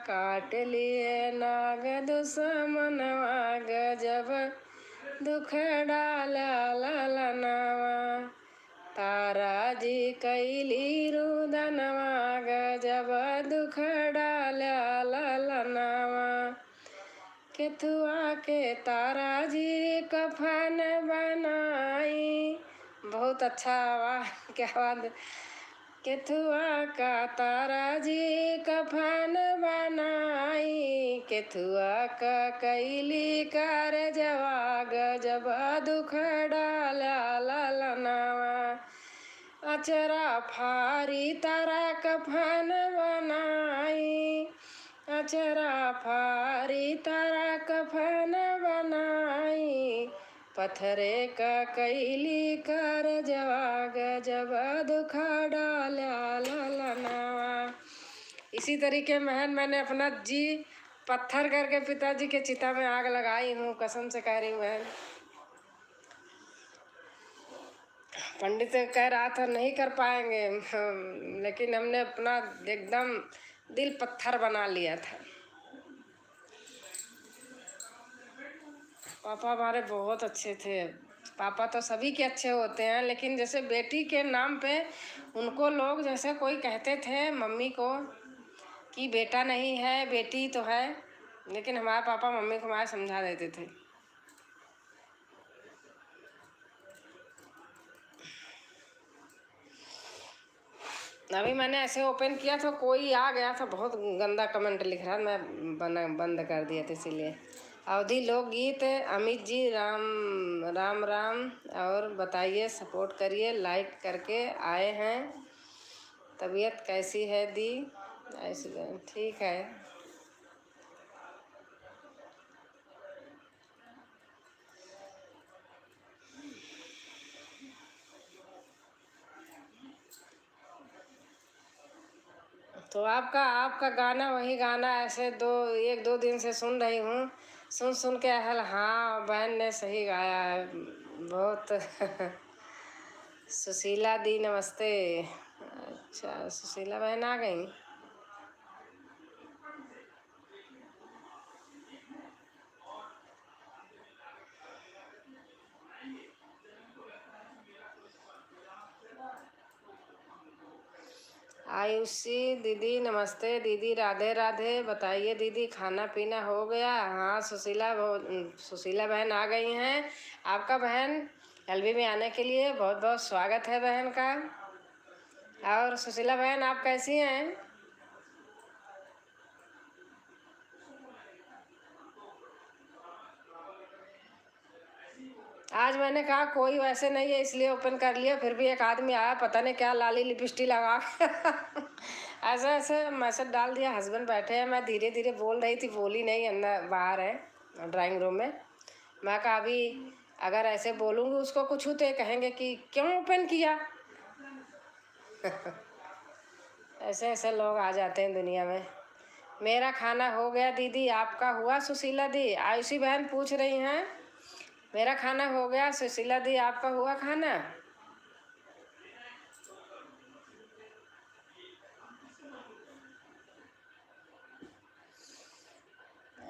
B: काट लिए नाग दुश्मनवा, गजब दुख डाला ललनवा, तारा जी कैली रुदनवा, गजब दुख डाला ललनवा, केथुआ के तारा जी कफन बनाई। बहुत अच्छा, वाह क्या बात। केथुआ का तारा जी कफन बनाई, केथुआ का कैली कार जवा, गजब दुख डाला ललनवा, अचरा फारी तारा कफन बनाई, अचरा फारी तारा कफन बनाई, पत्थरे का कैली कर जवा, गजब दुख डाला ललनवा। इसी तरीके महन मैंने अपना जी पत्थर करके पिताजी के चिता में आग लगाई हूँ, कसम से कह रही हूँ बहन। पंडित कह रहा था नहीं कर पाएंगे, लेकिन हमने अपना एकदम दिल पत्थर बना लिया था। पापा हमारे बहुत अच्छे थे। पापा तो सभी के अच्छे होते हैं, लेकिन जैसे बेटी के नाम पे उनको लोग जैसे कोई कहते थे मम्मी को कि बेटा नहीं है बेटी तो है, लेकिन हमारे पापा मम्मी को हमारे समझा देते थे। अभी मैंने ऐसे ओपन किया तो कोई आ गया था, बहुत गंदा कमेंट लिख रहा, मैं बंद कर दिया था इसीलिए। अवधि लोकगीत, अमित जी राम राम राम, और बताइए सपोर्ट करिए, लाइक करके आए हैं। तबीयत कैसी है दी? ऐसी ठीक है। तो आपका गाना वही गाना ऐसे एक दो दिन से सुन रही हूँ, सुन के हाँ बहन ने सही गाया है बहुत। सुशीला दी नमस्ते। अच्छा सुशीला बहन आ गई। आयुषी दीदी नमस्ते। दीदी राधे राधे। बताइए दीदी खाना पीना हो गया? हाँ सुशीला बहन आ गई हैं। आपका बहन एलबी में आने के लिए बहुत बहुत स्वागत है बहन का। और सुशीला बहन आप कैसी हैं? आज मैंने कहा कोई वैसे नहीं है इसलिए ओपन कर लिया, फिर भी एक आदमी आया, पता नहीं क्या लाली लिपस्टिक लगा के ऐसे ऐसे मैसेज डाल दिया। हस्बैंड बैठे हैं, मैं धीरे धीरे बोल रही थी, बोली नहीं, अंदर बाहर है ड्राइंग रूम में। मैं कहा अभी अगर ऐसे बोलूँगी उसको कुछ तो ये कहेंगे कि क्यों ओपन किया। ऐसे ऐसे लोग आ जाते हैं दुनिया में। मेरा खाना हो गया दीदी, आपका हुआ? सुशीला दी, आयुषी बहन पूछ रही हैं मेरा खाना हो गया, सुशीला दी आपका हुआ खाना?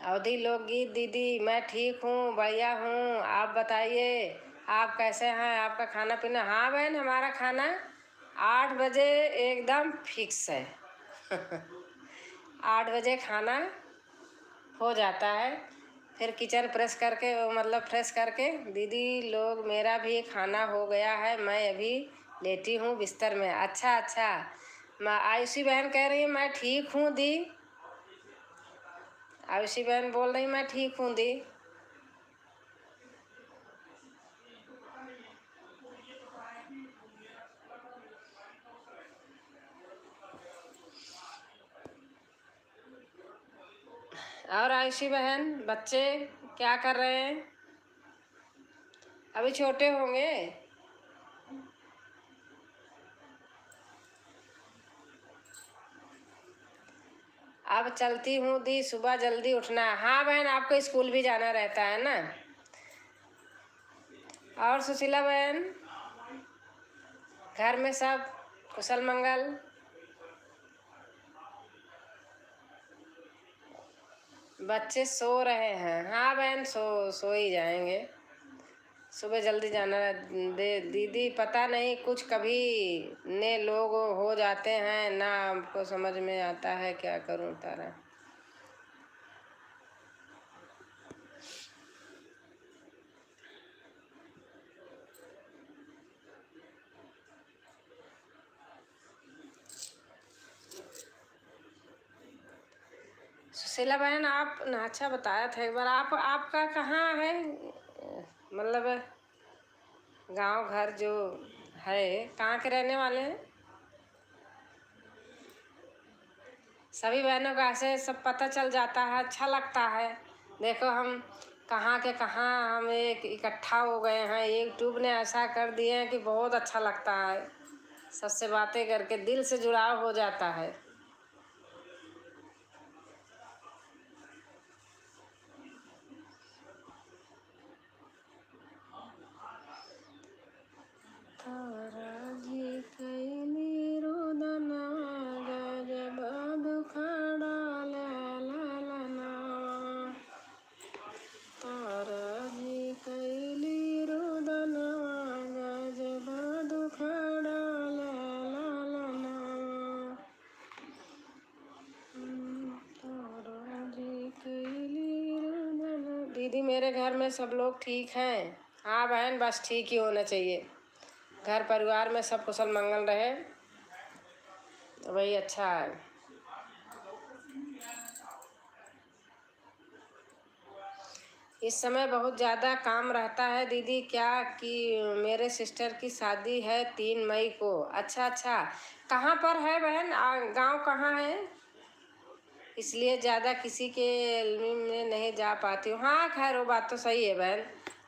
B: अवधि लोकगीत दीदी, मैं ठीक हूँ, बढ़िया हूँ, आप बताइए आप कैसे हैं, आपका खाना पीना? हाँ बहन, हमारा खाना 8 बजे एकदम फिक्स है। 8 बजे खाना हो जाता है। फिर किचन प्रेस करके मतलब फ्रेश करके, दीदी लोग मेरा भी खाना हो गया है, मैं अभी लेटी हूँ बिस्तर में। अच्छा अच्छा, मैं आयुषी बहन कह रही है मैं ठीक हूँ दी। आयुषी बहन बोल रही मैं ठीक हूँ दी। और आयुषी बहन बच्चे क्या कर रहे हैं? अभी छोटे होंगे। अब चलती हूँ दी, सुबह जल्दी उठना है। हाँ बहन, आपको स्कूल भी जाना रहता है ना। और सुशीला बहन, घर में सब कुशल मंगल? बच्चे सो रहे हैं। हाँ बहन, सो ही जाएंगे, सुबह जल्दी जाना दे दीदी। पता नहीं कुछ कभी ने लोग हो जाते हैं ना, हमको समझ में आता है क्या करूं तारा। सुशीला बहन, आप अच्छा बताया था एक बार, आपका कहाँ है मतलब गांव घर जो है, कहाँ के रहने वाले हैं? सभी बहनों का ऐसे सब पता चल जाता है, अच्छा लगता है। देखो हम कहाँ के कहाँ हम एक इकट्ठा हो गए हैं, यूट्यूब ने ऐसा कर दिए हैं कि बहुत अच्छा लगता है। सबसे बातें करके दिल से जुड़ाव हो जाता है। दीदी मेरे घर में सब लोग ठीक हैं। हाँ बहन, बस ठीक ही होना चाहिए, घर परिवार में सब कुशल मंगल रहे तो वही अच्छा है। इस समय बहुत ज़्यादा काम रहता है दीदी, क्या कि मेरे सिस्टर की शादी है 3 मई को। अच्छा अच्छा, कहाँ पर है बहन, गांव कहाँ है? इसलिए ज़्यादा किसी के में नहीं जा पाती हूँ। हाँ खैर, वो बात तो सही है बहन,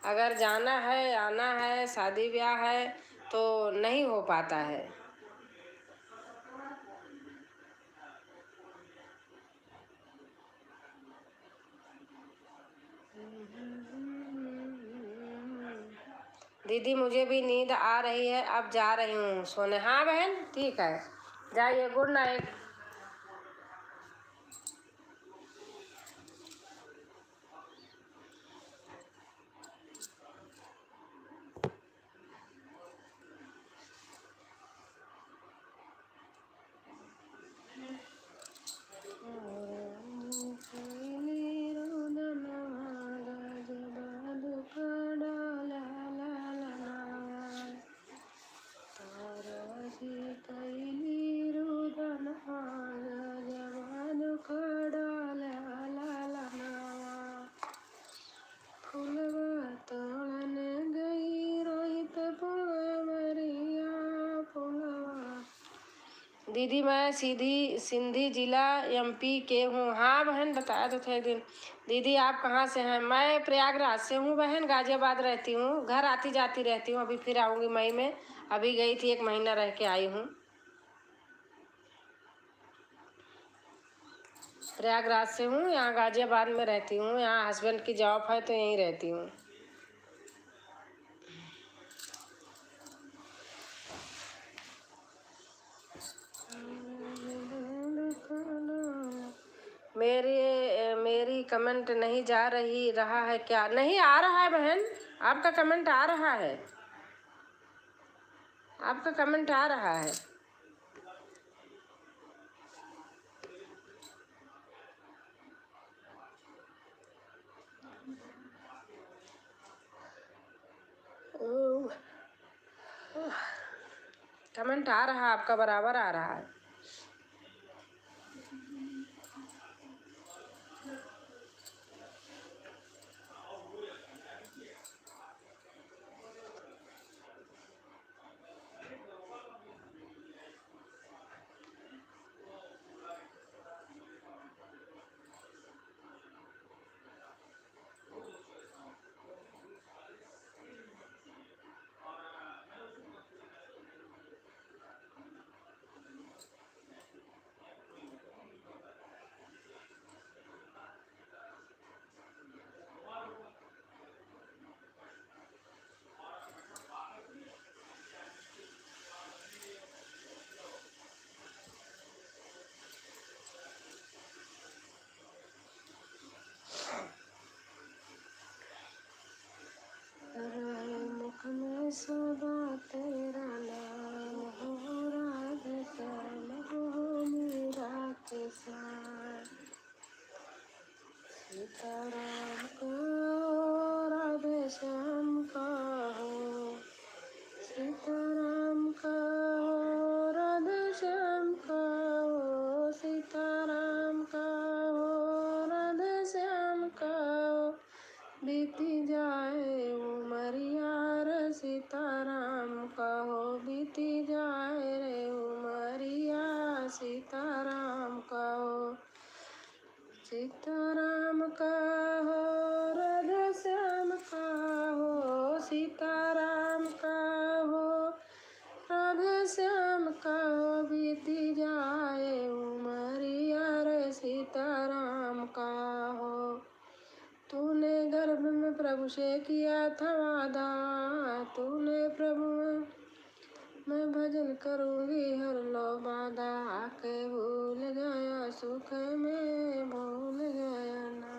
B: अगर जाना है आना है शादी ब्याह है तो नहीं हो पाता है। दीदी मुझे भी नींद आ रही है, अब जा रही हूँ सोने। हाँ बहन ठीक है, जाइए, गुड नाइट। दीदी मैं सीधी सिंधी जिला एमपी के हूँ। हाँ बहन बताया तो था एक दिन। दीदी आप कहाँ से हैं? मैं प्रयागराज से हूँ बहन, गाजियाबाद रहती हूँ। घर आती जाती रहती हूँ, अभी फिर आऊँगी मई में। अभी गई थी, 1 महीना रह के आई हूँ। प्रयागराज से हूँ, यहाँ गाजियाबाद में रहती हूँ। यहाँ हस्बैंड की जॉब है तो यहीं रहती हूँ। मेरी कमेंट नहीं जा रहा है क्या? नहीं आ रहा है बहन, आपका कमेंट आ रहा है, आपका कमेंट आ रहा है। कमेंट आ रहा है आपका, बराबर आ रहा है। मुख में सदा तेरा नाम हो, राधे श्याम हो मेरा के साथ। सीताराम का राधे श्याम का हो, सीताराम का राधे श्याम का हो, सीताराम का राधे श्याम का हो। बीती जाए उमरिया रे सीताराम का हो, बीती जाए रे उमरिया सीताराम का हो, सीताराम का हो राधे श्याम का हो, सीताराम का हो राधे श्याम का हो। बीती जाए उमरिया रे सीताराम का हो। तूने गर्भ में प्रभु से किया था वादा, तूने प्रभु मैं भजन करूँगी हर लो बाधा। आके भूल गया सुख में भूल गया ना।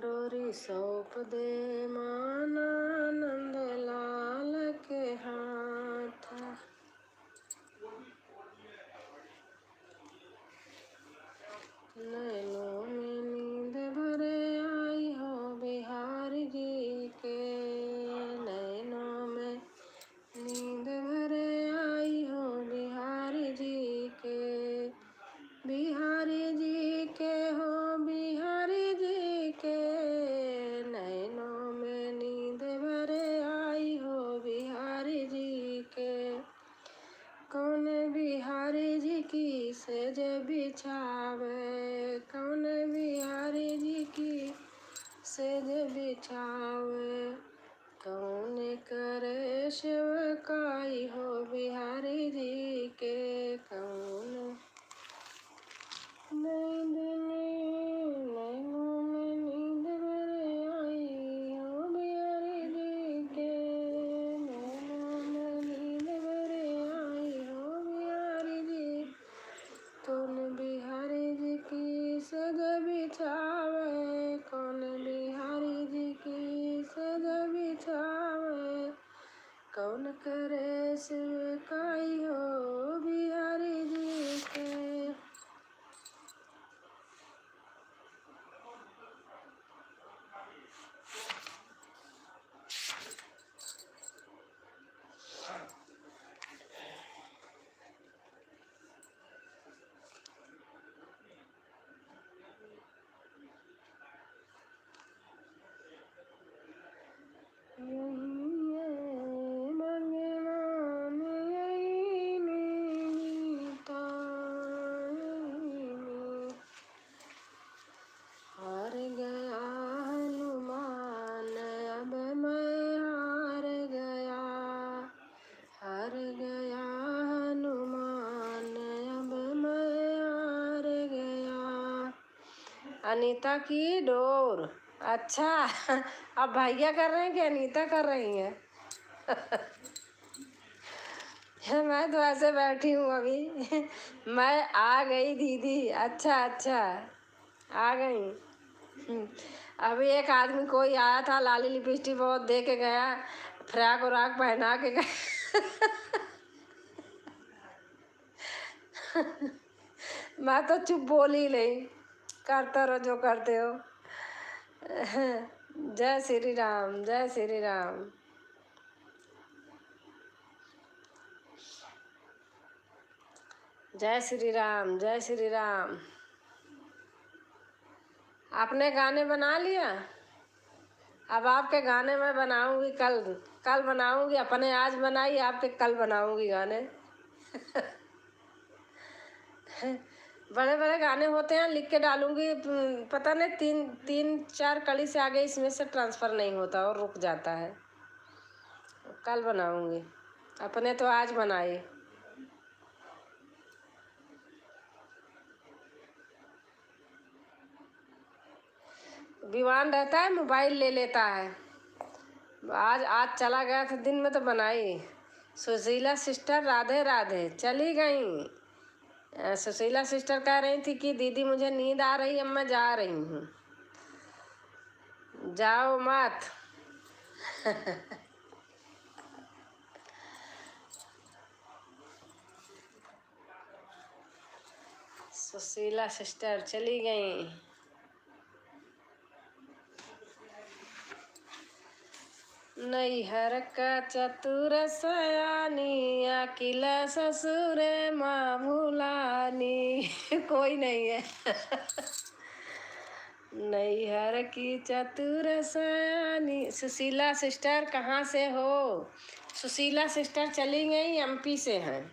B: डोरी सौंप दे माना नंद लाल के हाथ, नैनों में नींद भरे आई हो बिहारी जी के, नैनों में नींद भरे आई हो बिहारी जी के, बिहारी जी के हो बिहारी जी के, नैनों में नींद भरे आई हो बिहारी जी के। कौन बिहारी जी की सेज बिछावे, कौन बिहारी जी की सेज बिछावे, कौन करे सेवकाई हो बिहारी जी के, कौन नैनों में नींद भरे आई हो बिहारी जी के, नैनों में नींद भरे आई हो बिहारी जी। कौन बिहारी जी की सज बिछावे, कौन बिहारी जी की सज बिछावे, कौन करे सेवकाई हो बिहारी जी के। अनीता की डोर। अच्छा अब भैया कर रहे हैं कि अनीता कर रही हैं? मैं तो ऐसे बैठी हूँ अभी। मैं आ गई दीदी। अच्छा अच्छा, आ गई। अभी एक आदमी कोई आया था, लाली लिपस्टिक बहुत दे के गया, फ्रॉक व्राक पहना के गया। मैं तो चुप बोली नहीं, करते रहो जो करते हो। जय श्री राम, जय श्री राम। जय श्री राम, जय श्री राम। आपने गाने बना लिया? अब आपके गाने मैं बनाऊंगी कल। कल बनाऊंगी, अपने आज बनाई, आपके कल बनाऊंगी गाने। बड़े बड़े गाने होते हैं, लिख के डालूंगी। पता नहीं, तीन तीन चार कड़ी से आगे इसमें से ट्रांसफ़र नहीं होता और रुक जाता है। कल बनाऊंगी, अपने तो आज बनाए। विवान रहता है, मोबाइल ले लेता है। आज आज चला गया था, दिन में तो बनाई। सुशीला सिस्टर राधे राधे चली गई। सुशीला सिस्टर कह रही थी कि दीदी मुझे नींद आ रही, अब मैं जा रही हूँ। जाओ मत। सुशीला सिस्टर चली गई। नैहर का चतुर सयानी, अकिल ससुर माँ भुलानी। कोई नहीं है। नैहर की चतुर सयानी। सुशीला सिस्टर कहाँ से हो? सुशीला सिस्टर चली गई, एमपी से हैं।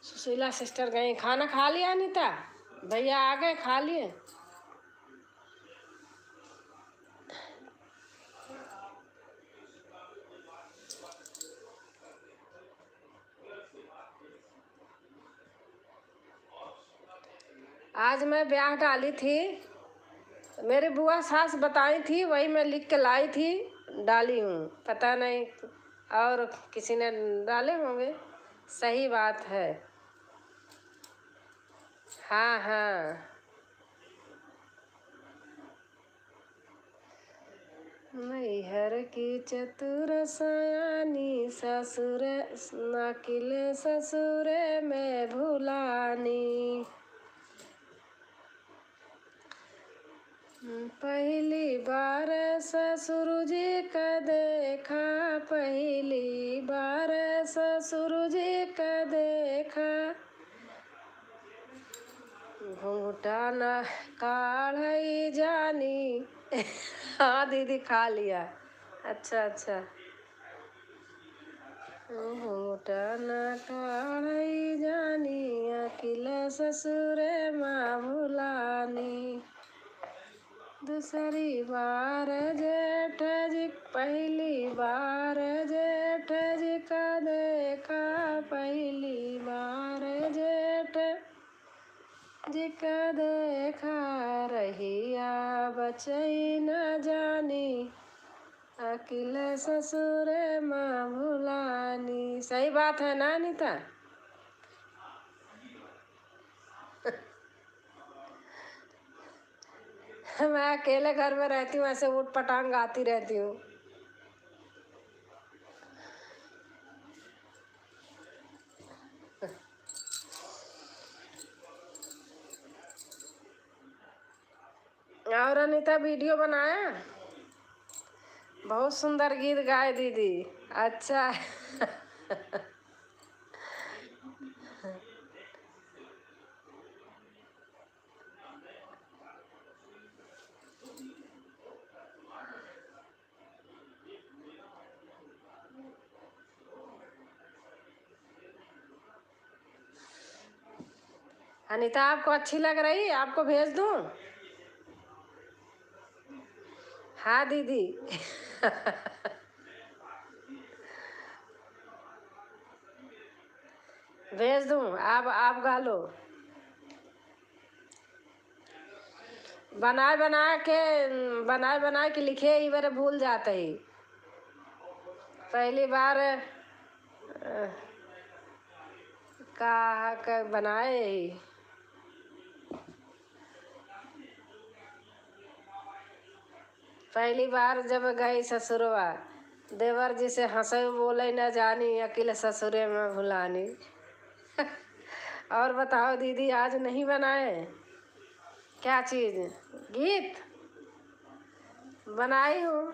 B: सुशीला सिस्टर गई। खाना खा लिया अनीता? भैया आ गए, खा लिए? आज मैं ब्याह डाली थी, मेरी बुआ सास बताई थी, वही मैं लिख के लाई थी, डाली हूँ। पता नहीं और किसी ने डाले होंगे। सही बात है। हाँ हाँ। नैहर की चतुर सयानी, ससुर नकिल ससुर में भुलानी। पहली बार ससुर जी का देखा, पहली बार ससुर जी का देखा, घूंघटा न काढ़ी जानी। हाँ दीदी खा लिया। अच्छा अच्छा। घूंघटा न काढ़ी जानी, अकिल ससुर माँ भुलानी। दूसरी बार जेठ जी, पहली बार जेठ जी का देखा, पहली बार जेठ जी का देखा, रहिया बचई न जानी, अकिल ससुर माँ भुलानी। सही बात है ना अनीता? मैं अकेले घर में रहती हूँ, ऐसे उठ पटांग गाती रहती हूँ। और अनीता वीडियो बनाया? बहुत सुंदर गीत गाए दीदी। अच्छा। अनीता आपको अच्छी लग रही? आपको भेज दूँ? हाँ दीदी। भेज दूँ, आप गा लो। बनाए बनाए के लिखे ही बार भूल जाते ही। पहली बार का बनाए ही। पहली बार जब गई ससुरवा, देवर जी से हंसे बोले न जानी, अकेले ससुरे में भुलानी। और बताओ दीदी, आज नहीं बनाए क्या चीज़? गीत बनाई हूँ।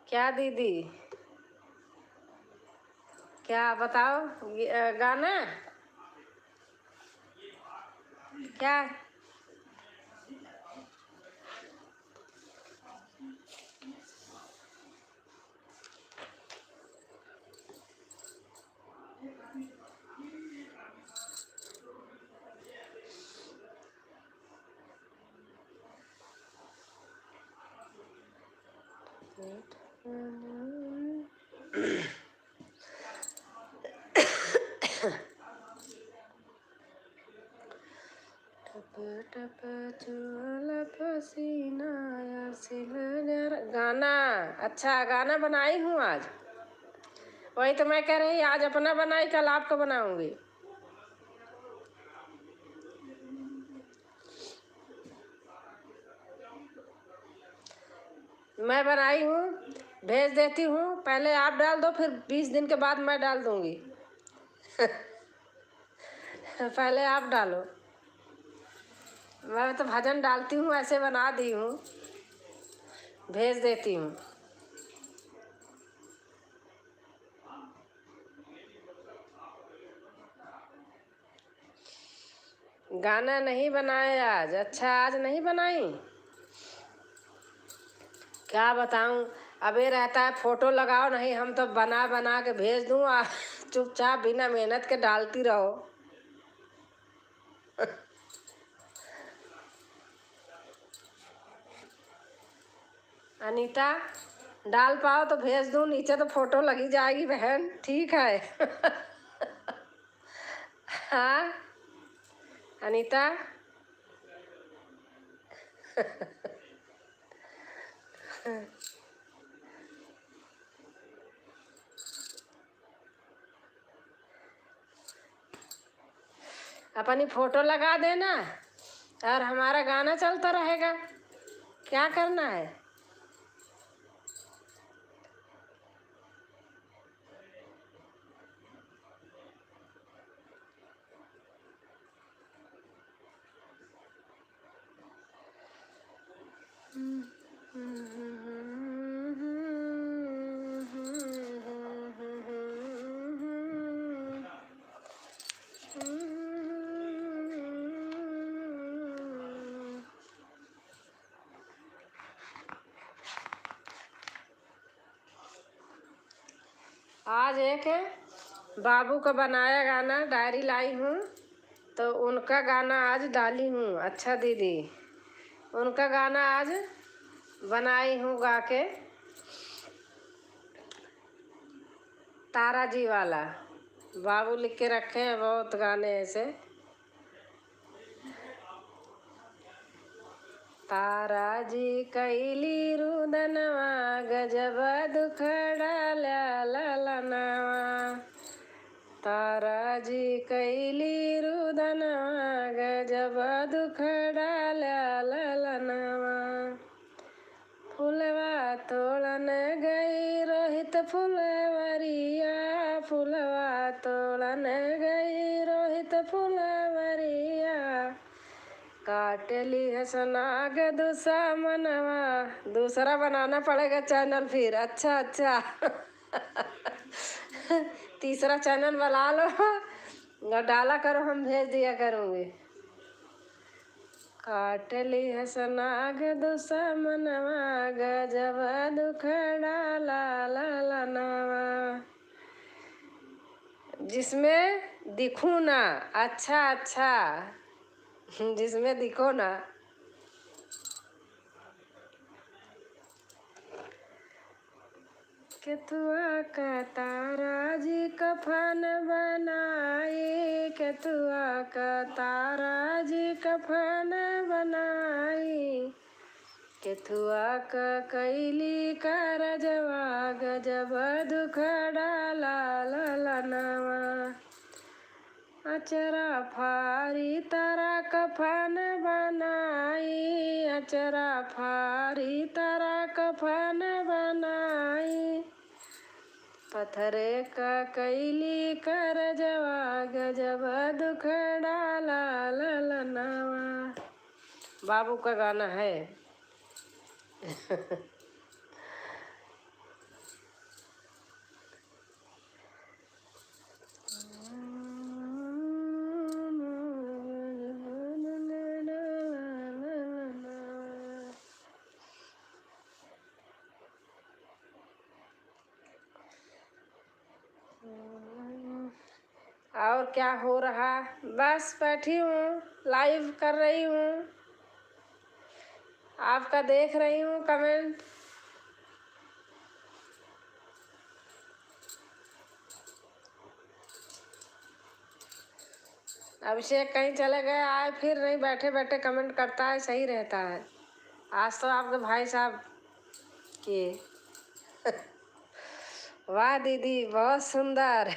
B: क्या दीदी, क्या बताओ? गाना क्या? गाना अच्छा गाना बनाई हूँ आज। वही तो मैं कह रही, आज अपना बनाई, कल आपका बनाऊंगी। मैं बनाई हूँ, भेज देती हूँ। पहले आप डाल दो, फिर 20 दिन के बाद मैं डाल दूंगी। पहले आप डालो। मैं तो भजन डालती हूँ, ऐसे बना दी हूँ, भेज देती हूँ। गाना नहीं बनाए आज। अच्छा, आज नहीं बनाई। क्या बताऊं, अब ये रहता है फोटो लगाओ, नहीं हम तो बना बना के भेज दूं, आप चुपचाप बिना मेहनत के डालती रहो। अनीता, डाल पाओ तो भेज दूं, नीचे तो फोटो लगी जाएगी बहन, ठीक है? हाँ अनीता। अपनी फोटो लगा देना और हमारा गाना चलता रहेगा। क्या करना है? आज एक बाबू का बनाया गाना डायरी लाई हूँ, तो उनका गाना आज डाली हूँ। अच्छा दीदी, उनका गाना आज बनाई हूँ गा के, तारा जी वाला। बाबू लिख के रखे हैं बहुत गाने ऐसे। तारा जी कैली रुदनवा, गजब दुखड़ा ललनवा। तारा जी कैली रुदनवा, गजब दुखड़ा ललनवा। फुलवा तोड़न गई रोहित फुलवरिया, फुलवा तोड़न गई रोहित फुलवरिया। काट ली है सनाग दुश्मनवा। दूसरा बनाना पड़ेगा चैनल फिर। अच्छा अच्छा। तीसरा चैनल बना लो और डाला करो, हम भेज दिया करूँगी। काट ली है सनाग दुश्मनवा, गजब दुखड़ा ललनवा। जिसमें दिखूं ना, अच्छा अच्छा जिसमें दिखो ना। केतुआ का तारा जी कफन बनाई, केतुआ का तारा जी कफन बनाई, केतुआ का कैली करजवा गजब दुख डाला ललनवा, अचरा फारी तारा कफन बनाई, अचरा फारी तारा कफन बनाई, पत्थरे का कैली करजवा गजब दुख डाला ललनवा। बाबू का गाना है। और क्या हो रहा? बस बैठी हूँ, लाइव कर रही हूँ, आपका देख रही हूँ कमेंट। अभिषेक कहीं चले गए, आए फिर नहीं, बैठे बैठे कमेंट करता है, सही रहता है। आज तो आपके भाई साहब किए। वाह दीदी बहुत सुंदर।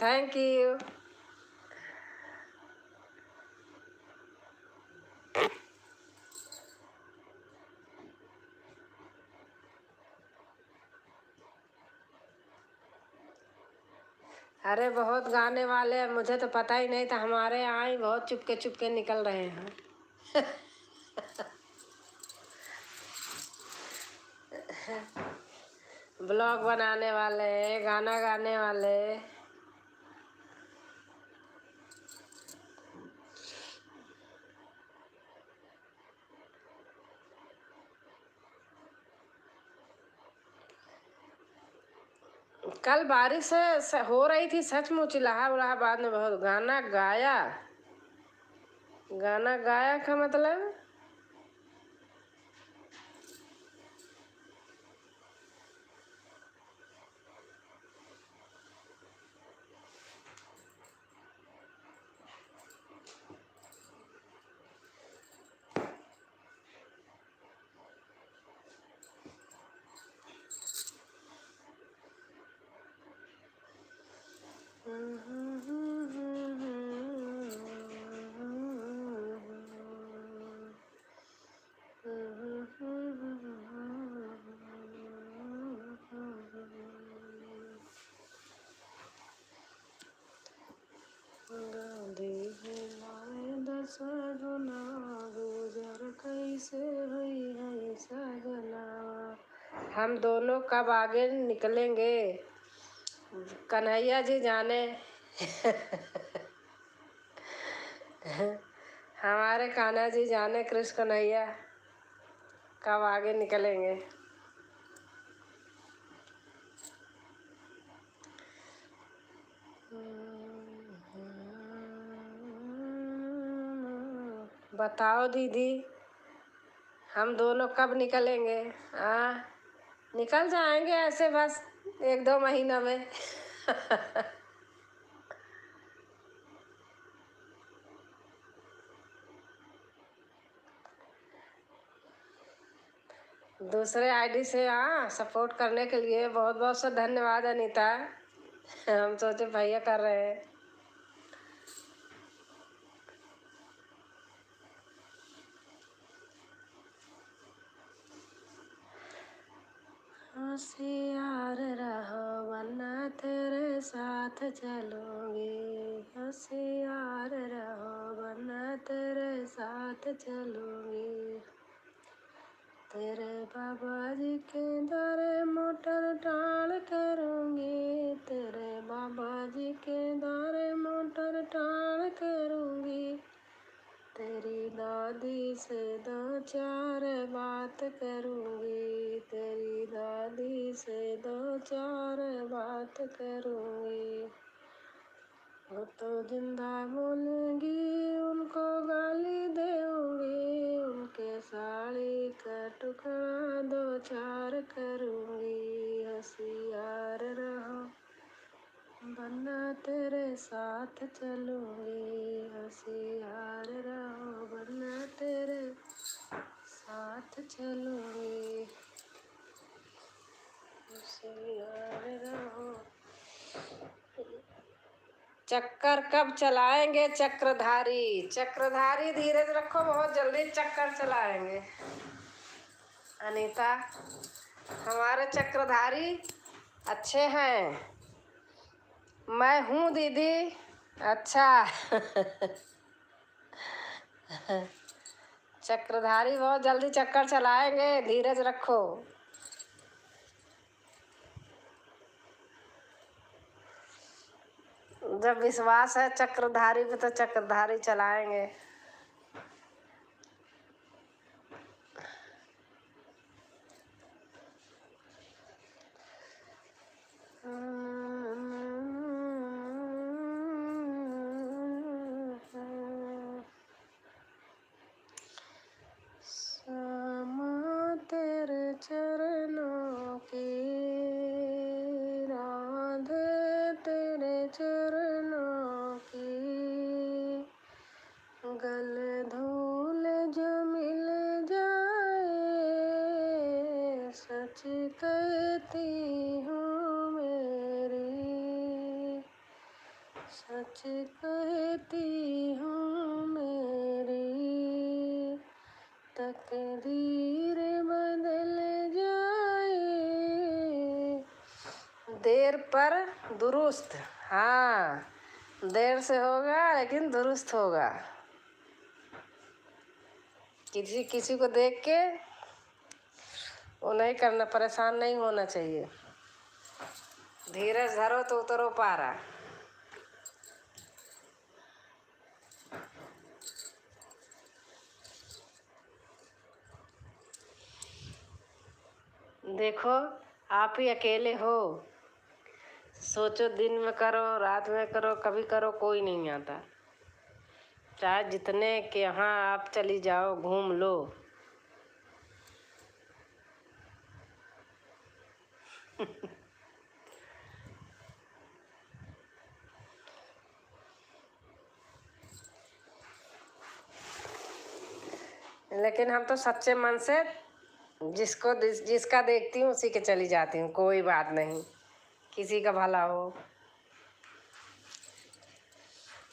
B: Thank you. अरे बहुत गाने वाले हैं, मुझे तो पता ही नहीं था, हमारे यहाँ ही बहुत चुपके चुपके निकल रहे हैं। ब्लॉग बनाने वाले, गाना गाने वाले। कल बारिश हो रही थी सचमुच, इलाहाबाद में बहुत। गाना गाया, गाना गाया का मतलब सगुना गुजर कैसे हुई है सगना। हम दोनों कब आगे निकलेंगे कन्हैया जी जाने। हमारे कान्हा जी जाने, कृष्ण कन्हैया कब आगे निकलेंगे। बताओ दीदी, हम दोनों कब निकलेंगे? निकल जाएंगे ऐसे बस 1-2 महीना में। दूसरे आईडी से सपोर्ट करने के लिए बहुत बहुत सा धन्यवाद अनीता। हम सोचे भैया कर रहे हैं। होशियार रहो वरना तेरे साथ चलूंगी, होशियार रहो वरना तेरे साथ चलूंगी, तेरे बाबा जी के द्वारे मोटर टाल करूंगी, तेरे बाबा जी के द्वारे मोटर टाल करूंगी, तेरी दादी से दो चार बात करूँगी, तेरी दादी से दो चार बात करूँगी। वो तो जिंदा बोलेंगी, उनको गाली दूँगी, उनके साड़ी का टुकड़ा दो चार करूँगी। होशियार रहो वरना तेरे साथ चलूँगी, होशियार रहो वरना तेरे साथ चलूँगी, होशियार रहो। चक्कर कब चलाएंगे चक्रधारी? चक्रधारी धीरज रखो, बहुत जल्दी चक्कर चलाएंगे। अनीता, हमारे चक्रधारी अच्छे हैं। मैं हूँ दीदी। अच्छा चक्रधारी बहुत जल्दी चक्कर चलाएंगे, धीरज रखो। जब विश्वास है चक्रधारी पे तो चक्रधारी चलाएंगे। तेरे चरणों की राधे, तेरे चरणों की गले धूल जो मिल जाए, सच कहती हूँ मेरी, सच कहती हूँ मेरी, तकदीर बदल जाए। देर पर दुरुस्त, हाँ देर से होगा लेकिन दुरुस्त होगा। किसी किसी को देख के वो नहीं करना, परेशान नहीं होना चाहिए। धीरज धरो तो उतरो पारा। देखो आप ही अकेले हो, सोचो दिन में करो रात में करो कभी करो, कोई नहीं आता। चाहे जितने के यहाँ आप चली जाओ घूम लो। लेकिन हम तो सच्चे मन से जिसका देखती हूँ उसी के चली जाती हूँ, कोई बात नहीं, किसी का भला हो।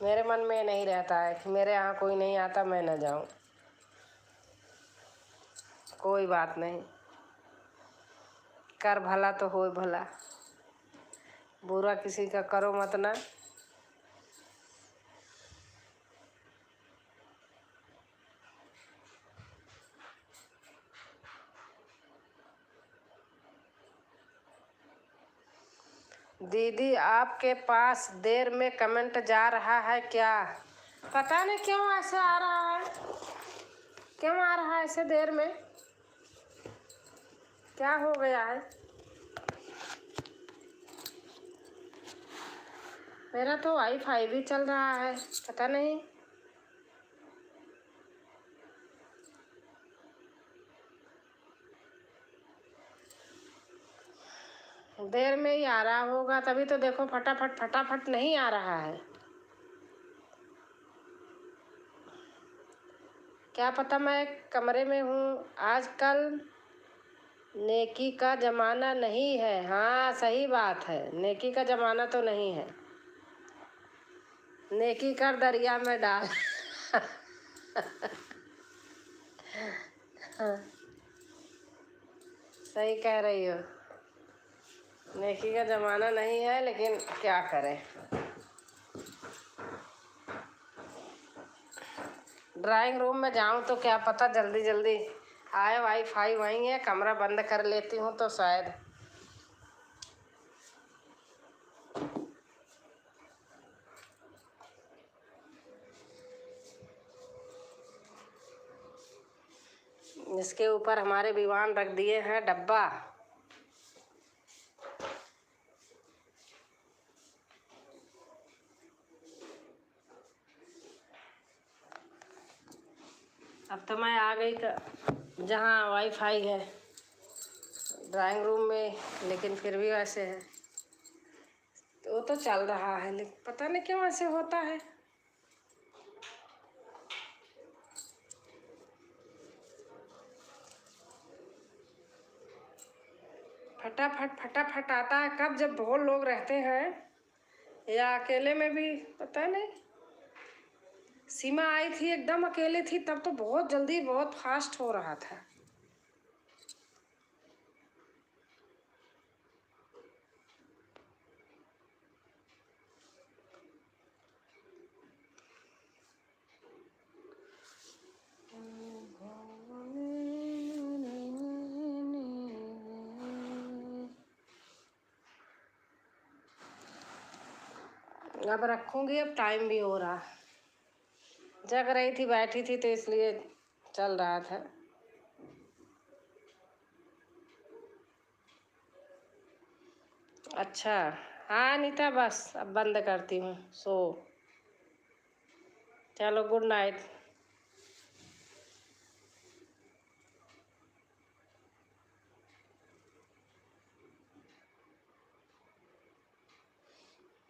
B: मेरे मन में नहीं रहता है कि मेरे यहाँ कोई नहीं आता मैं न जाऊँ, कोई बात नहीं। कर भला तो हो भला, बुरा किसी का करो मत ना। दीदी आपके पास देर में कमेंट जा रहा है क्या? पता नहीं क्यों ऐसे आ रहा है, क्यों आ रहा है ऐसे देर में, क्या हो गया है? मेरा तो वाईफाई भी चल रहा है, पता नहीं। देर में ही आ रहा होगा, तभी तो देखो फटाफट फटाफट नहीं आ रहा है। क्या पता मैं कमरे में हूँ। आजकल नेकी का ज़माना नहीं है। हाँ सही बात है, नेकी का ज़माना तो नहीं है। नेकी कर दरिया में डाल। सही कह रही हो, नेकी का ज़माना नहीं है, लेकिन क्या करें। ड्राइंग रूम में जाऊं तो क्या पता जल्दी जल्दी आए, वाईफाई वहीं है, कमरा बंद कर लेती हूँ तो शायद। इसके ऊपर हमारे विवान रख दिए हैं डब्बा। अब तो मैं आ गई जहाँ वाईफाई है ड्राइंग रूम में, लेकिन फिर भी वैसे है। तो वो तो चल रहा है, लेकिन पता नहीं क्यों ऐसे होता है। फटाफट फटाफट आता है कब, जब बहुत लोग रहते हैं या अकेले में भी पता नहीं। सीमा आई थी एकदम अकेले थी तब तो बहुत जल्दी बहुत फास्ट हो रहा था। अब रखूंगी, अब टाइम भी हो रहा। जग रही थी बैठी थी तो इसलिए चल रहा था। अच्छा हाँ अनीता, बस अब बंद करती हूँ, सो चलो गुड नाइट।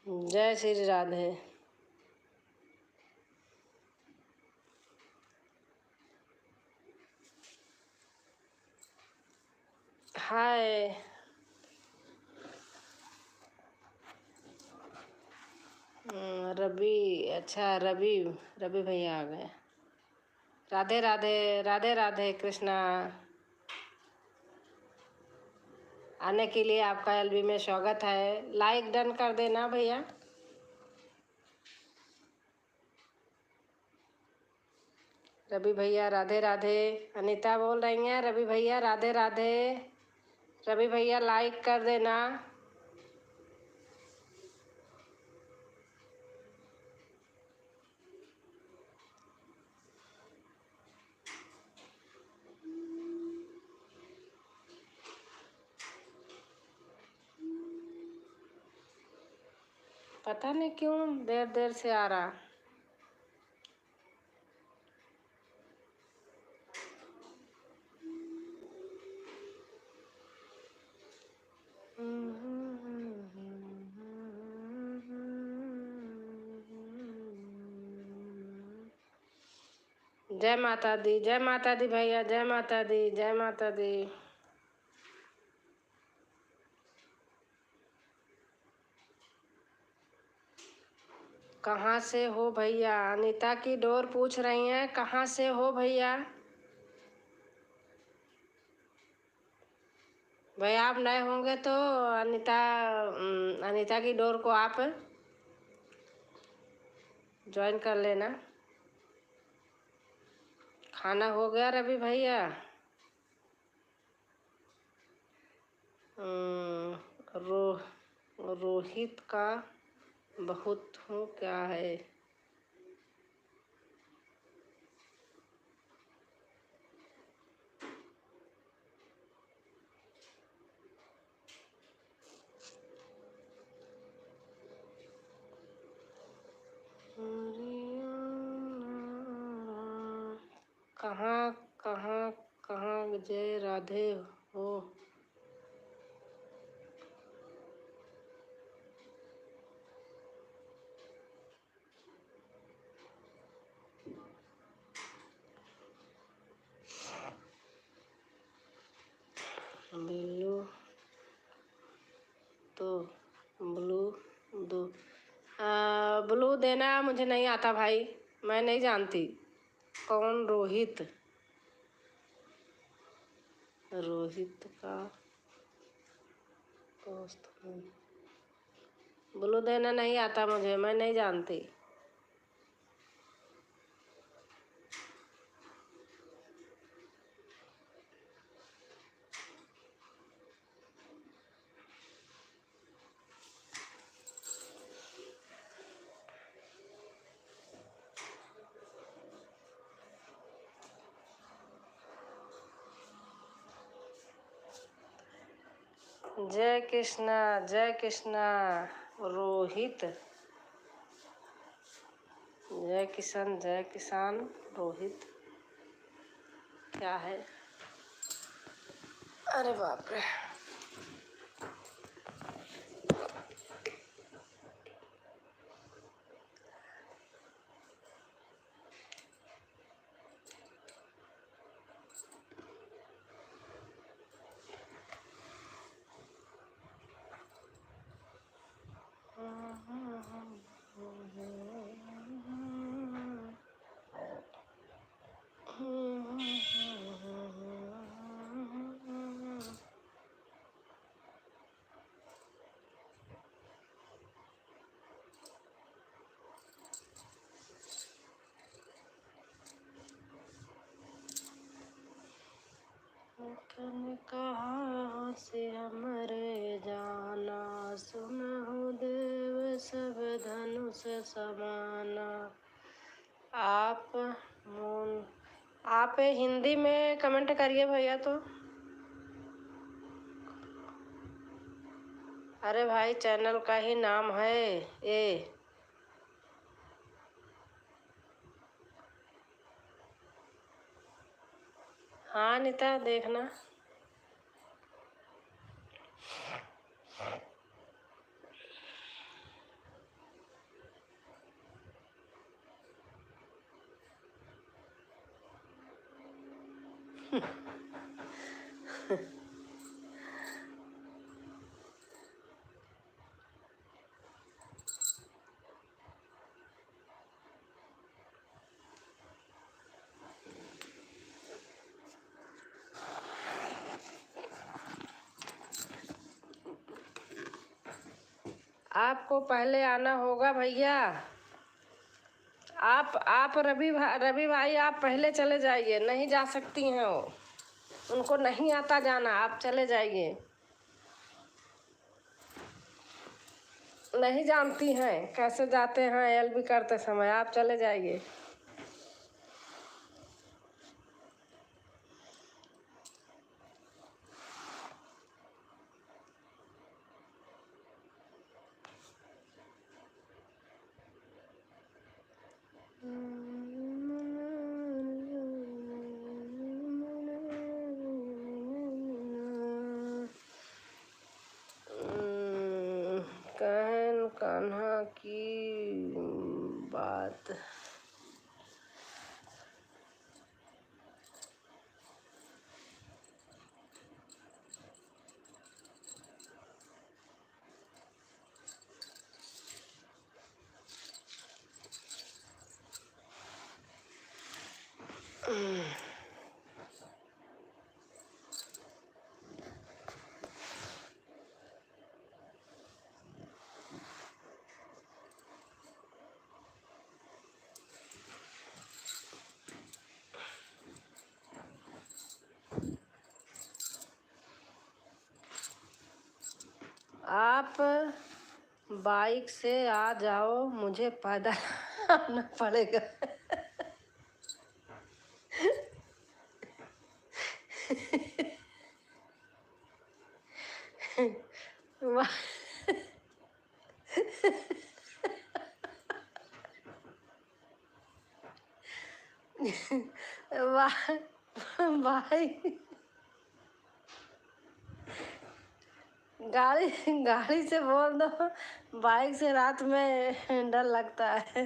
B: जय श्री राधे। हाय रवि, अच्छा रवि, रवि भैया आ गए। राधे राधे, राधे राधे कृष्णा। आने के लिए आपका एलबी में स्वागत है। लाइक डन कर देना भैया। रवि भैया राधे राधे। अनीता बोल रही हैं रवि भैया राधे राधे। रवि भैया लाइक कर देना। पता नहीं क्यों देर देर से आ रहा। जय माता दी, जय माता दी भैया, जय माता दी, जय माता दी। कहाँ से हो भैया? अनीता की डोर पूछ रही हैं कहाँ से हो भैया। भाई आप नए होंगे तो अनीता की डोर को आप ज्वाइन कर लेना। खाना हो गया रवि भैया? रोहित का बहुत हूँ क्या है? कहाँ कहाँ कहाँ जय राधे हो? बिल्लू तो ब्लू दो। ब्लू देना मुझे नहीं आता भाई, मैं नहीं जानती। कौन रोहित? रोहित का दोस्त हूँ। ब्लू देना नहीं आता मुझे, मैं नहीं जानती। जय कृष्णा, जय कृष्णा रोहित। जय किसान, जय किसान रोहित। क्या है? अरे बाप रे। तन कहाँ से हमरे जाना, सुनहु देव सब धनुष समाना। आप हिंदी में कमेंट करिए भैया तो। अरे भाई चैनल का ही नाम है ये। हाँ नीता देखना। आपको पहले आना होगा भैया। आप रवि भाई आप पहले चले जाइए, नहीं जा सकती हैं वो, उनको नहीं आता जाना, आप चले जाइए। नहीं जानती हैं कैसे जाते हैं एलबी करते समय, आप चले जाइए। कहन कान्हा की बात। आप बाइक से आ जाओ, मुझे पैदल आना पड़ेगा। भाई गाड़ी से बोल दो, बाइक से रात में डर लगता है।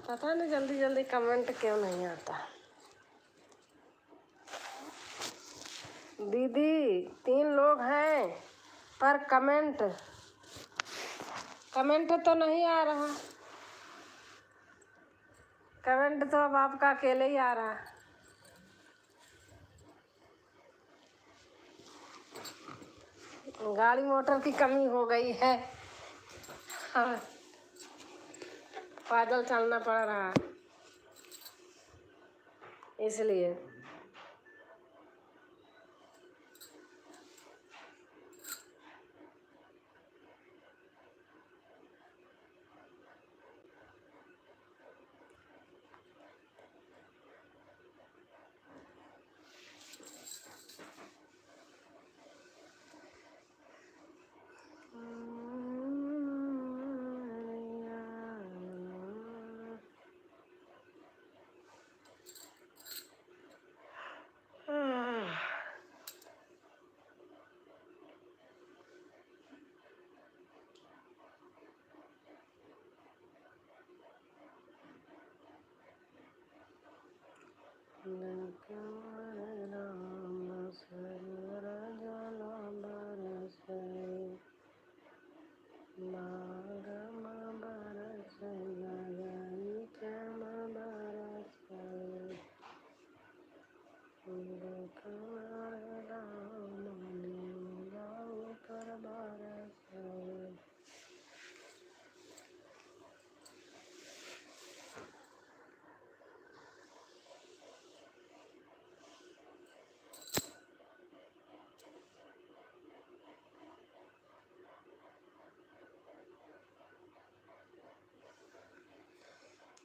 B: पता नहीं जल्दी जल्दी कमेंट क्यों नहीं आता। दीदी 3 लोग हैं पर कमेंट तो नहीं आ रहा। कमेंट तो अब आपका अकेले ही आ रहा। गाड़ी मोटर की कमी हो गई है, पैदल चलना पड़ रहा है। इसलिए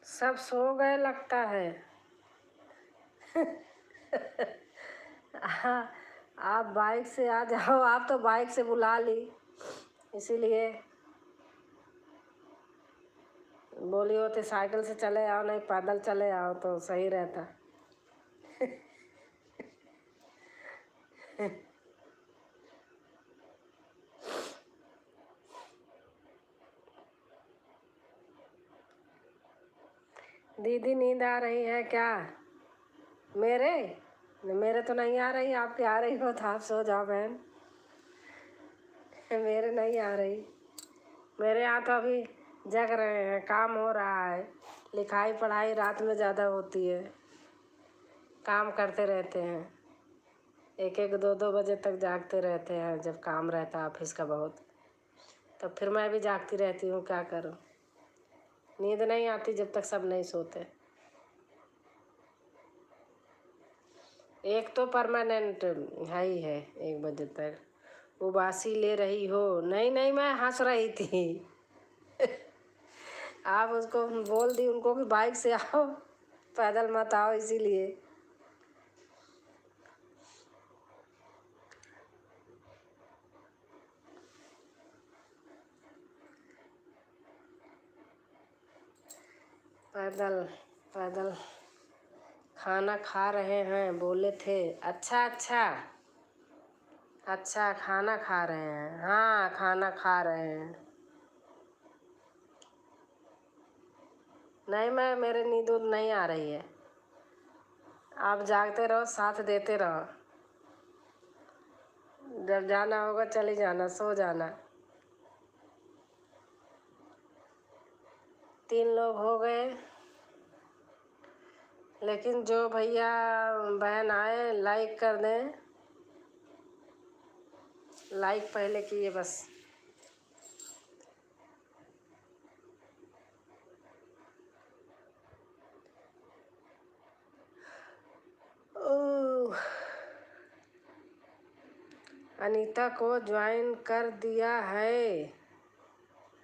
B: सब सो गए लगता है। हाँ, आप बाइक से आ जाओ, आप तो बाइक से बुला ली, इसीलिए बोली होती साइकिल से चले आओ, नहीं पैदल चले आओ तो सही रहता। दीदी नींद आ रही है क्या? मेरे मेरे तो नहीं आ रही, आपकी आ रही हो तो आप सो जाओ बहन। मेरे नहीं आ रही, मेरे यहाँ तो अभी जग रहे हैं, काम हो रहा है। लिखाई पढ़ाई रात में ज़्यादा होती है, काम करते रहते हैं, एक एक दो दो बजे तक जागते रहते हैं जब काम रहता है ऑफिस का बहुत। तो फिर मैं भी जागती रहती हूँ, क्या करूँ, नींद नहीं आती जब तक सब नहीं सोते। एक तो परमानेंट है ही है, 1 बजे तक उबासी ले रही हो। नहीं नहीं, मैं हंस रही थी। आप उसको बोल दी उनको कि बाइक से आओ, पैदल मत आओ, इसीलिए। पैदल पैदल खाना खा रहे हैं, बोले थे। अच्छा अच्छा अच्छा, खाना खा रहे हैं। हाँ, खाना खा रहे हैं। नहीं, मेरे नींद उद नहीं आ रही है, आप जागते रहो, साथ देते रहो। जब जाना होगा चले जाना, सो जाना। 3 लोग हो गए, लेकिन जो भैया बहन आए लाइक कर दें। लाइक पहले किए बस। ओह, अनीता को ज्वाइन कर दिया है।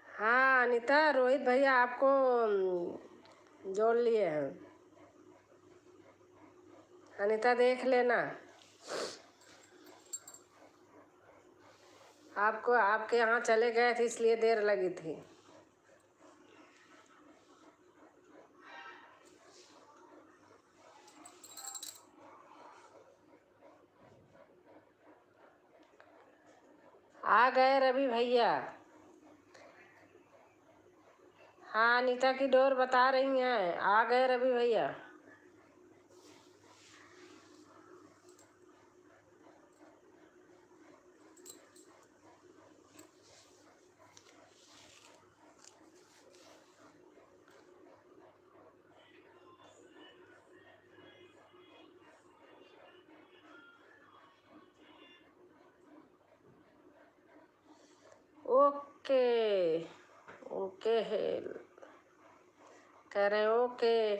B: हाँ अनीता, रोहित भैया आपको जोड़ लिए हैं। अनीता देख लेना, आपको आपके यहाँ चले गए थे इसलिए देर लगी थी। आ गए रवि भैया। हाँ, अनीता की डोर बता रही हैं, आ गए रवि भैया। ओके ओके है, कह रहे ओके।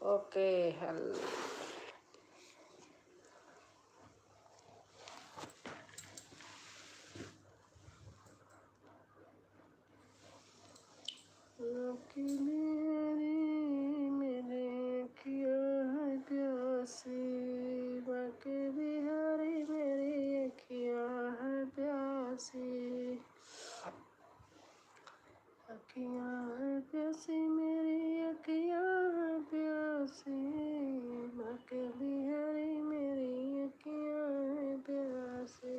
B: ओके हल कि मेरे किया है प्यासी बाके बिहारी मेरी किया है प्यासी अखियाँ है प्यासी मेरी अखियाँ है प्यासी बाके बिहारी मेरी अखियाँ है प्यासी।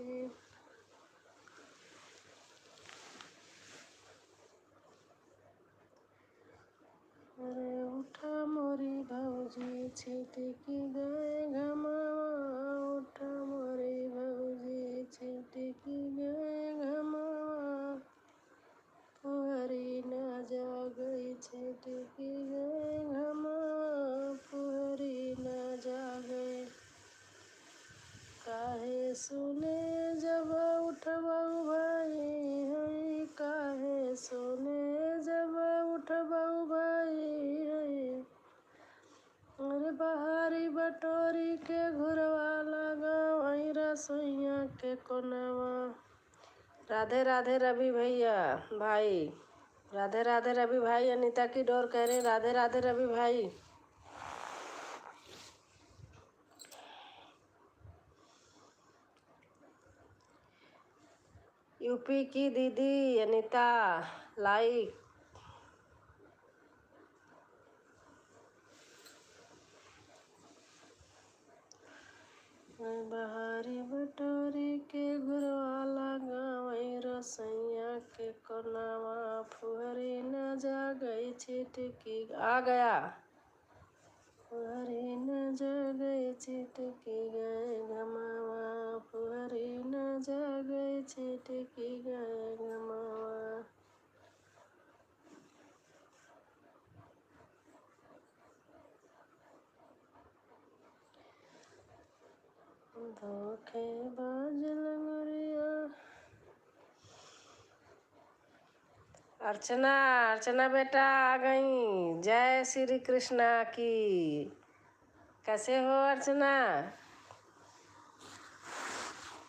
B: अरे उठा मोरी भौजी छिटकी गए घमावा उठा मोरी भौजी छिटकी गए घमावा पुहरी न जा गई छिटकी गए घमावा पुहरी न जा गए काहे सुने जब उठबऊ भाई हई काहे सुने जब उठबऊ भाई हई अरे बहारी बटोरी के घुरवा लगाओ हई रसोइया के कोनवा। राधे राधे रवि भैया भाई, राधे राधे रवि भाई। अनीता की डोर कह रहे राधे राधे रवि भाई। यूपी की दीदी अनीता लाइक। बहारी बटोरी के घुरवा लगावई रसैया के कोनवा फुहरी न जा गई छिटकी आ गया फुहरी न जा गई छिटकी गए घमावा फुहरी न जा गई छिटकी गए घमावा। धोखेबाज लंगड़िया अर्चना अर्चना बेटा आ गई। जय श्री कृष्णा की। कैसे हो अर्चना?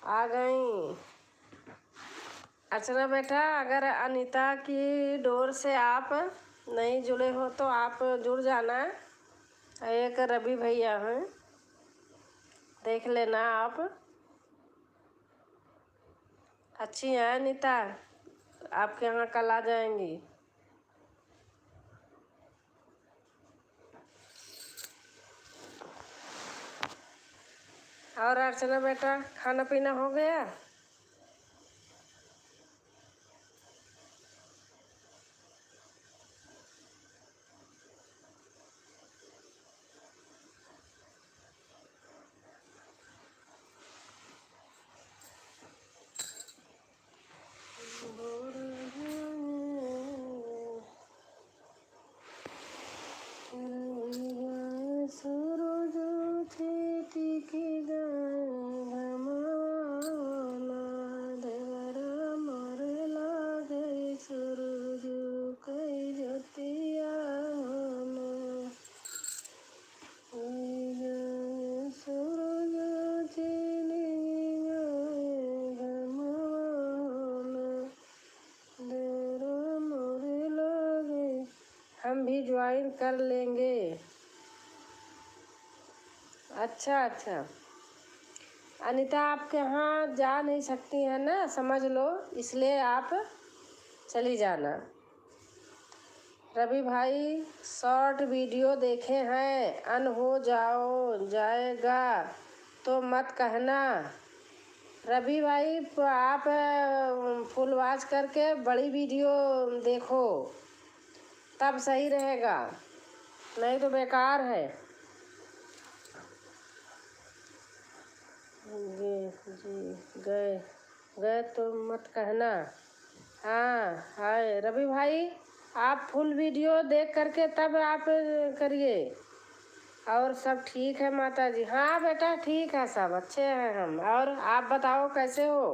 B: आ गई अर्चना बेटा। अगर अनीता की डोर से आप नहीं जुड़े हो तो आप जुड़ जाना। एक रवि भैया हैं, देख लेना आप। अच्छी हैं अनीता, आपके यहाँ कल आ जाएंगी। और अर्चना बेटा खाना पीना हो गया? सूरज छिटकी गए घमावा देवरा मोरे लागे सूरज कई ज्योतिया सूरज छिटकी गए घमावा देवरा मोरे लागे। हम भी ज्वाइन कर लेंगे। अच्छा अच्छा अनीता आपके यहाँ जा नहीं सकती है ना, समझ लो, इसलिए आप चली जाना। रवि भाई शॉर्ट वीडियो देखे हैं, अन हो जाओ जाएगा तो मत कहना। रवि भाई आप फुल वॉच करके बड़ी वीडियो देखो तब सही रहेगा, नहीं तो बेकार है। जी गए गए तो मत कहना। हाँ हाय रवि भाई, आप फुल वीडियो देख करके तब आप करिए। और सब ठीक है माता जी? हाँ बेटा ठीक है, सब अच्छे हैं हम। और आप बताओ कैसे हो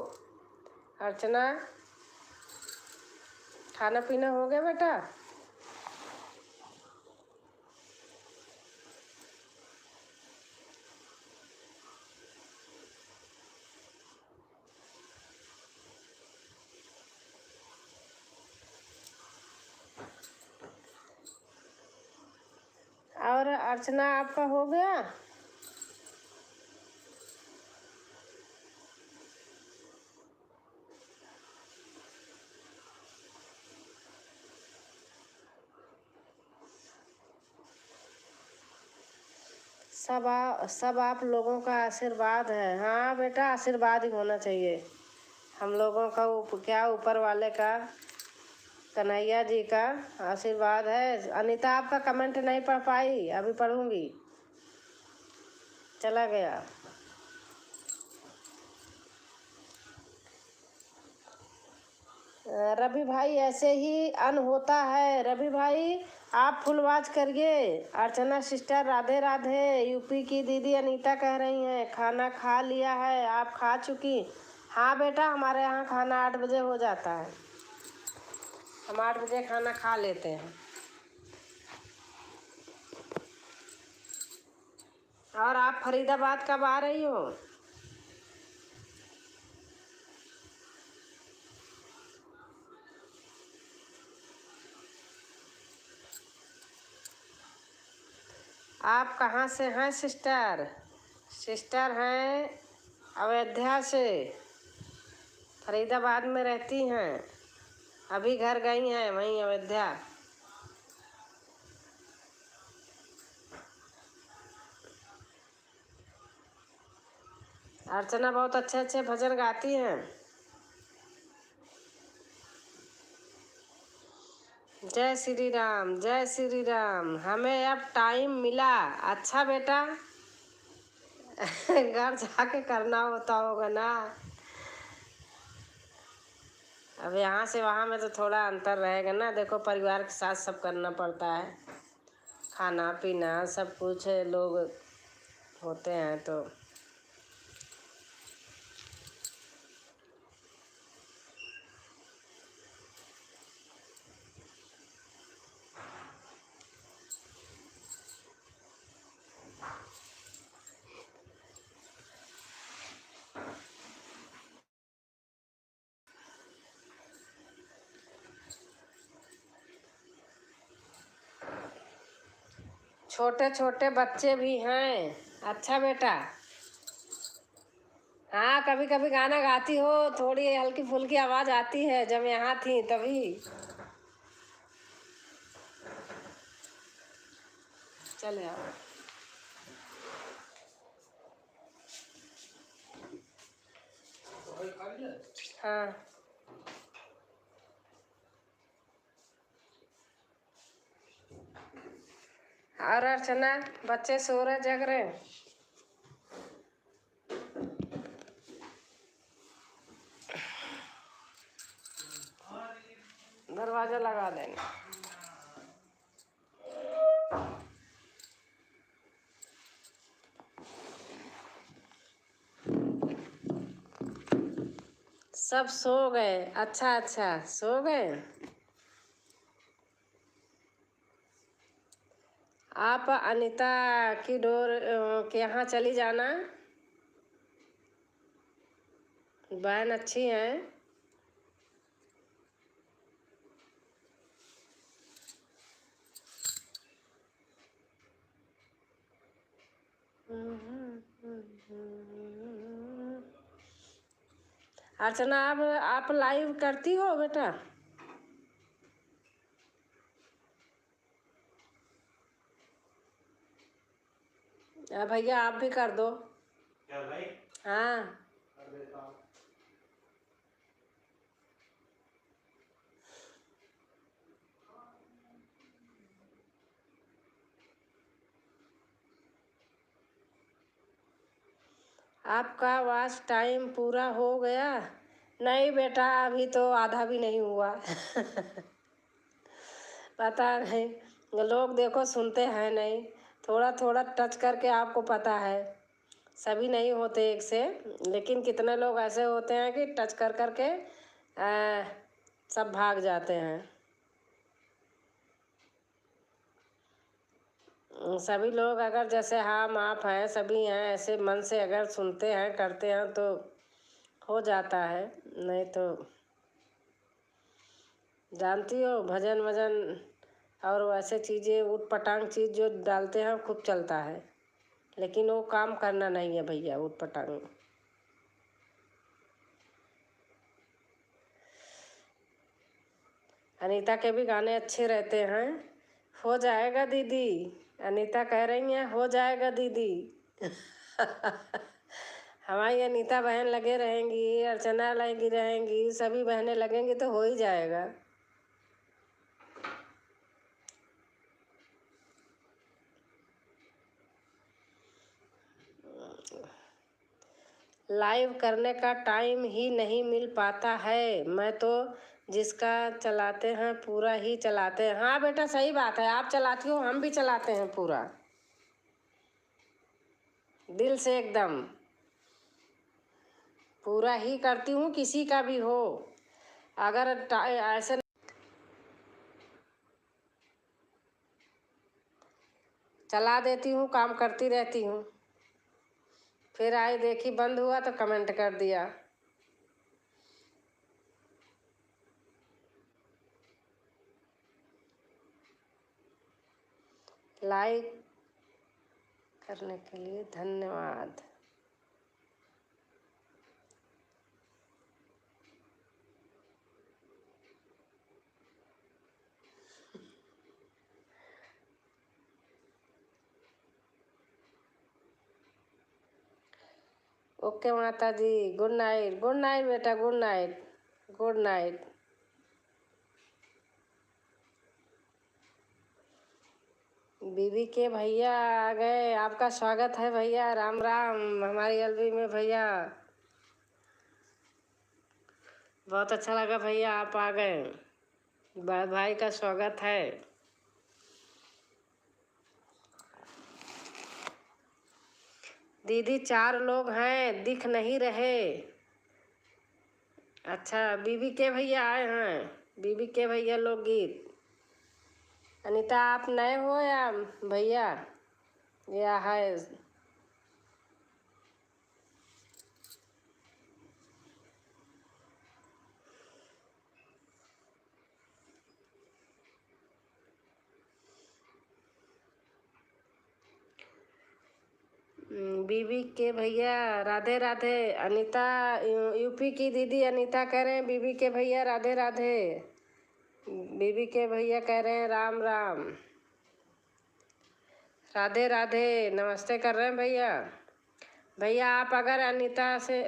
B: अर्चना? खाना पीना हो गया बेटा? और अर्चना आपका हो गया? सब आप लोगों का आशीर्वाद है। हाँ बेटा, आशीर्वाद ही होना चाहिए हम लोगों का। क्या ऊपर वाले का, कन्हैया जी का आशीर्वाद है। अनीता आपका कमेंट नहीं पढ़ पाई, अभी पढ़ूंगी, चला गया। रवि भाई ऐसे ही अन होता है। रवि भाई आप फुल वॉच करिए। अर्चना सिस्टर राधे राधे। यूपी की दीदी अनीता कह रही हैं खाना खा लिया है, आप खा चुकी? हाँ बेटा, हमारे यहाँ खाना 8 बजे हो जाता है, हम 8 बजे खाना खा लेते हैं। और आप फरीदाबाद कब आ रही हो? आप कहाँ से हैं सिस्टर? सिस्टर हैं अयोध्या से, फरीदाबाद में रहती हैं, अभी घर गई हैं वहीं अयोध्या। अर्चना बहुत अच्छे अच्छे भजन गाती हैं। जय श्री राम, जय श्री राम। हमें अब टाइम मिला। अच्छा बेटा घर जाके करना होता होगा ना। अब यहाँ से वहाँ में तो थोड़ा अंतर रहेगा ना। देखो परिवार के साथ सब करना पड़ता है, खाना पीना सब कुछ लोग होते हैं तो। छोटे छोटे बच्चे भी हैं। अच्छा बेटा, हाँ कभी कभी गाना गाती हो, थोड़ी हल्की फुल्की आवाज़ आती है, जब यहाँ थी तभी। चले आओ। हाँ और अर्चना, बच्चे सो रहे जग रहे? दरवाजा लगा देना। सब सो गए? अच्छा अच्छा, सो गए। आप अनीता की डोर के यहाँ चली जाना, बहन अच्छी हैं। अर्चना आप लाइव करती हो बेटा? भैया आप भी कर दो। क्या लाइव? हाँ कर देता हूँ। आपका वॉच टाइम पूरा हो गया? नहीं बेटा, अभी तो आधा भी नहीं हुआ पता नहीं, लोग देखो सुनते हैं नहीं, थोड़ा थोड़ा टच करके आपको पता है, सभी नहीं होते एक से, लेकिन कितने लोग ऐसे होते हैं कि टच कर करके सब भाग जाते हैं। सभी लोग अगर जैसे हम आप हैं, सभी हैं, ऐसे मन से अगर सुनते हैं करते हैं तो हो जाता है, नहीं तो जानती हो भजन वजन और वैसे चीज़ें ऊट पटांग चीज़ जो डालते हैं खूब चलता है, लेकिन वो काम करना नहीं है भैया ऊट पटांग। अनीता के भी गाने अच्छे रहते हैं। हो जाएगा दीदी, अनीता कह रही हैं हो जाएगा दीदी। हमारी अनीता बहन लगे रहेंगी, अर्चना लगी रहेंगी, सभी बहनें लगेंगी तो हो ही जाएगा। लाइव करने का टाइम ही नहीं मिल पाता है, मैं तो जिसका चलाते हैं पूरा ही चलाते हैं। हाँ बेटा सही बात है, आप चलाती हो, हम भी चलाते हैं पूरा दिल से, एकदम पूरा ही करती हूँ, किसी का भी हो। अगर ऐसे चला देती हूँ, काम करती रहती हूँ, फिर आई देखी बंद हुआ तो कमेंट कर दिया। लाइक करने के लिए धन्यवाद। ओके माता जी, गुड नाइट, गुड नाइट बेटा, गुड नाइट, गुड नाइट। बीबी के भैया आ गए, आपका स्वागत है भैया, राम राम हमारी एलबी में भैया। बहुत अच्छा लगा भैया आप आ गए, भाई का स्वागत है। दीदी 4 लोग हैं, दिख नहीं रहे। अच्छा बीबी के भैया आए हैं, बीबी के भैया लोकगीत। अनीता आप नए हो या भैया या है? बीबी के भैया राधे राधे। अनीता यूपी की दीदी अनीता कह रहे हैं बीबी के भैया राधे राधे। बीबी के भैया कह रहे हैं राम राम, राधे राधे, नमस्ते कर रहे हैं भैया। भैया आप अगर अनीता से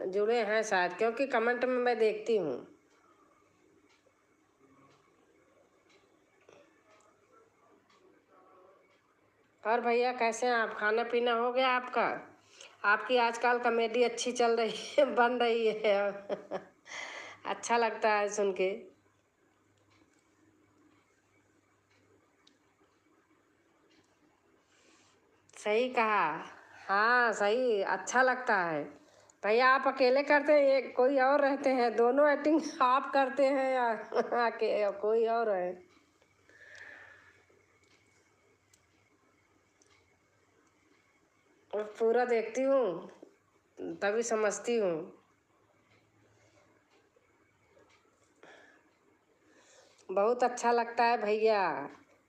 B: जुड़े हैं शायद, क्योंकि कमेंट में मैं देखती हूँ। और भैया कैसे हैं आप, खाना पीना हो गया आपका? आपकी आजकल कॉमेडी अच्छी चल रही है, बन रही है। अच्छा लगता है सुन के। सही कहा, हाँ सही, अच्छा लगता है। भैया आप अकेले करते हैं ये कोई और रहते हैं, दोनों एक्टिंग आप करते हैं या कोई और है? मैं पूरा देखती हूँ तभी समझती हूँ। बहुत अच्छा लगता है भैया।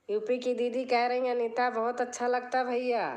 B: यूपी की दीदी कह रही हैं अनीता बहुत अच्छा लगता है भैया।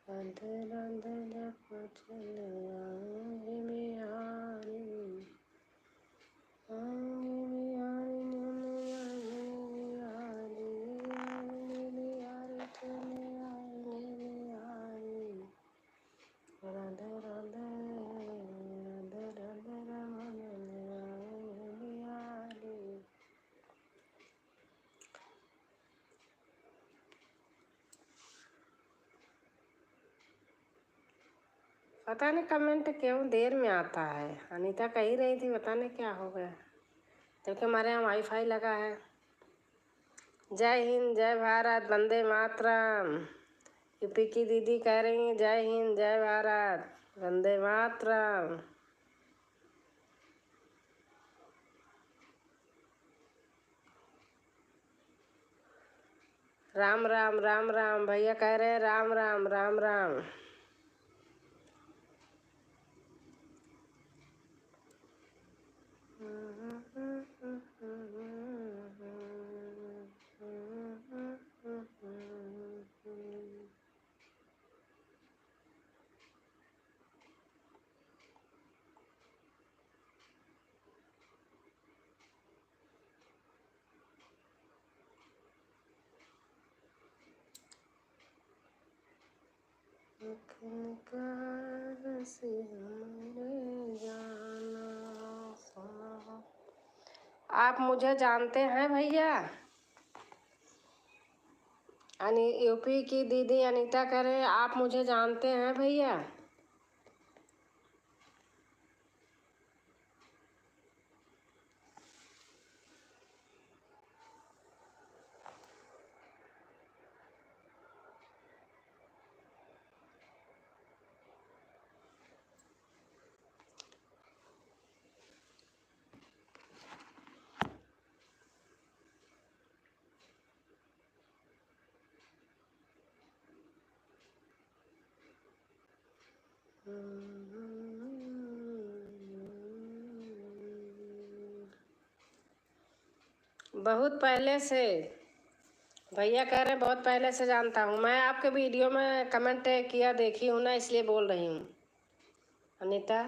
B: अंधेरा अंधेरा चले आएंगे बिहारी, आएंगे बिहारी चले आएंगे बिहारी, चले आएंगे बिहारी। राधे राधे राधे राधे रमन आएंगे बिहारी। पता नहीं कमेंट क्यों देर में आता है। अनीता कह ही रही थी, पता नहीं क्या हो गया, जबकि हमारे यहाँ वाईफाई लगा है। जय हिंद, जय भारत, वंदे मातरम। यूपी की दीदी कह रही हैं जय हिंद, जय भारत, वंदे मातरम। राम राम राम राम, भैया कह रहे हैं राम राम राम राम। आप मुझे जानते हैं भैया? यूपी की दीदी अनीता कह रहे हैं आप मुझे जानते हैं भैया? बहुत पहले से, भैया कह रहे हैं बहुत पहले से जानता हूँ मैं। आपके वीडियो में कमेंट किया देखी हूँ ना, इसलिए बोल रही हूँ। अनीता,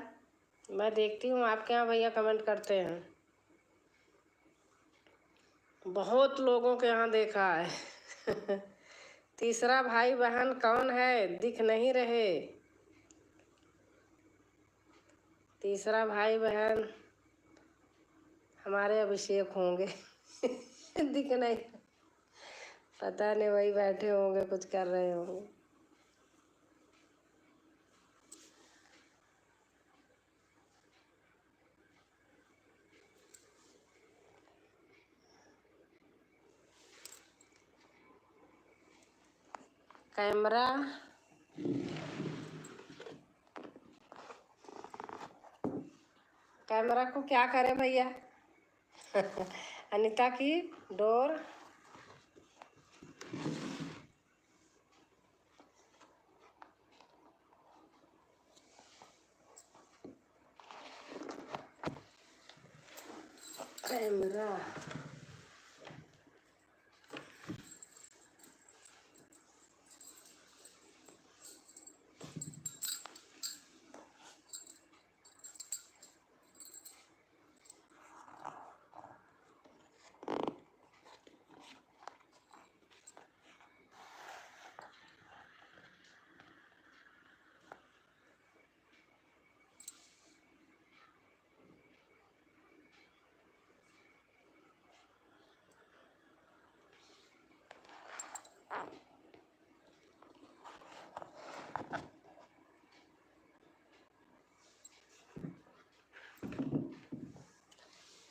B: मैं देखती हूँ आपके यहाँ भैया कमेंट करते हैं। बहुत लोगों के यहाँ देखा है। तीसरा भाई बहन कौन है, दिख नहीं रहे। तीसरा भाई बहन हमारे अभिषेक होंगे। दिख नहीं, पता नहीं, वही बैठे होंगे, कुछ कर रहे होंगे। कैमरा को क्या करे भैया? अनीता की डोर। कैमरा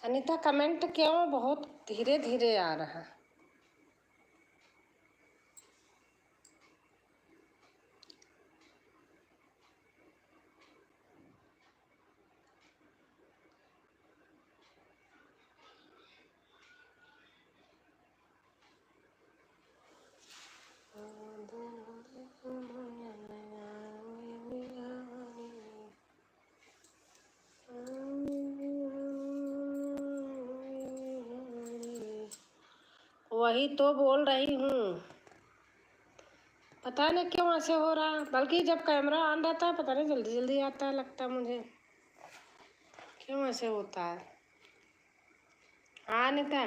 B: अनीता कमेंट क्यों बहुत धीरे धीरे आ रहा? वही तो बोल रही हूँ, पता नहीं क्यों ऐसे हो रहा। बल्कि जब कैमरा ऑन रहता है पता नहीं जल्दी जल्दी आता है, लगता है मुझे। क्यों ऐसे होता है? हाँ अनीता,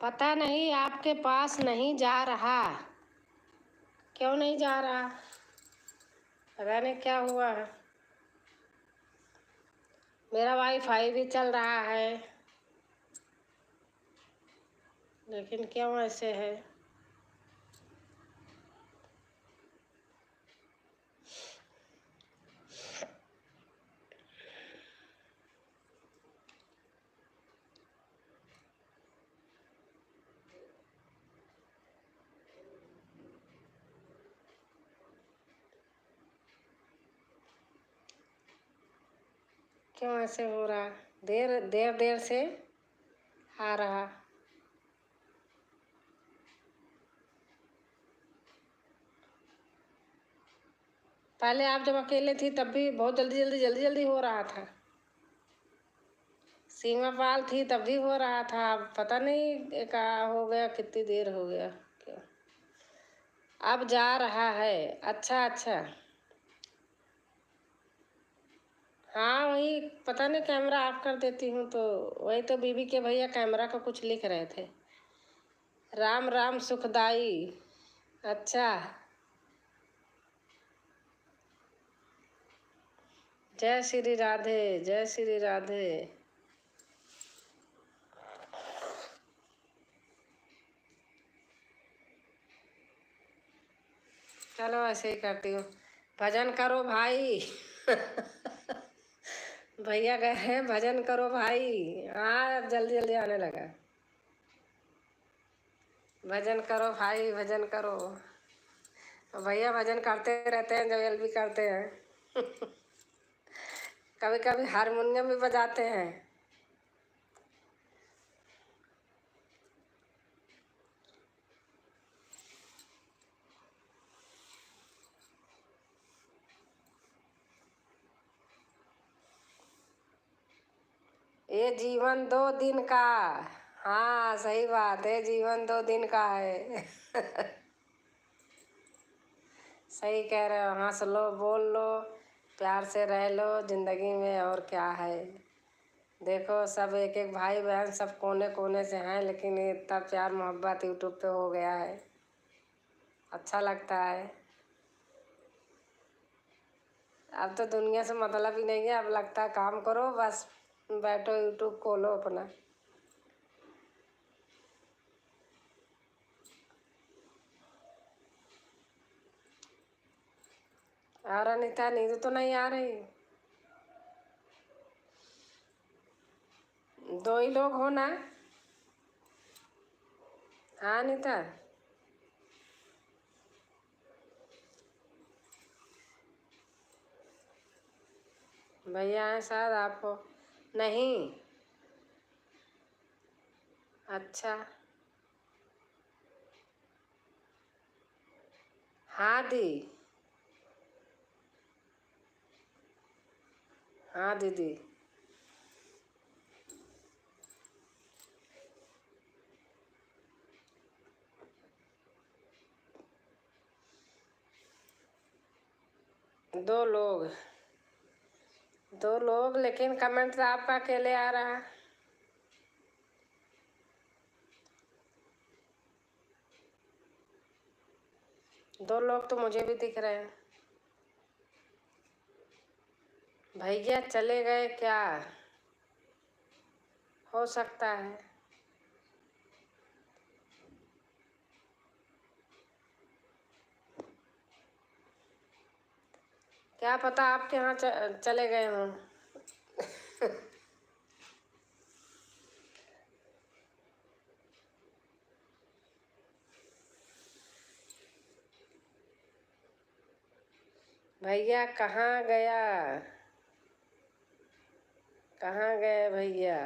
B: पता नहीं आपके पास नहीं जा रहा। क्यों नहीं जा रहा? पता नहीं क्या हुआ है। मेरा वाईफाई भी चल रहा है, लेकिन क्यों ऐसे है? क्यों ऐसे हो रहा? देर देर देर से आ रहा। पहले आप जब अकेले थी तब भी बहुत जल्दी जल्दी जल्दी जल्दी हो रहा था। सीमा पाल थी तब भी हो रहा था। अब पता नहीं क्या हो गया, कितनी देर हो गया। क्यों? अब जा रहा है। अच्छा अच्छा। हाँ वही, पता नहीं कैमरा ऑफ कर देती हूँ तो वही तो बीबी के भैया कैमरा का कुछ लिख रहे थे। राम राम सुखदाई। अच्छा। जय श्री राधे, जय श्री राधे। चलो ऐसे ही करती हूँ। भजन करो भाई। भैया गए हैं, भजन करो भाई। हाँ अब जल्दी जल्दी आने लगा। भजन करो भाई, भजन करो। भैया भजन करते रहते हैं, जोयल भी करते हैं। कभी कभी हारमोनियम भी बजाते हैं। ये जीवन 2 दिन का। हाँ सही बात है, जीवन 2 दिन का है। सही कह रहे हो। हंस लो, बोल लो, प्यार से रह लो जिंदगी में, और क्या है। देखो सब एक एक भाई बहन सब कोने कोने से हैं, लेकिन ये इतना प्यार मोहब्बत यूट्यूब पे हो गया है। अच्छा लगता है। अब तो दुनिया से मतलब ही नहीं है, अब लगता है काम करो बस, बैठो यूट्यूब खोलो अपना। और अनीता, नींद तो नहीं आ रही? 2 ही लोग हो ना? हाँ अनीता। भैया हैं शायद आपको। नहीं। अच्छा। हाँ दी। हाँ दीदी। दो लोग। 2 लोग, लेकिन कमेंट तो आपका अकेले आ रहा। 2 लोग तो मुझे भी दिख रहे हैं। भैया चले गए क्या? हो सकता है। क्या पता आपके यहाँ चले गए हों। भैया कहाँ गया? कहाँ गए भैया?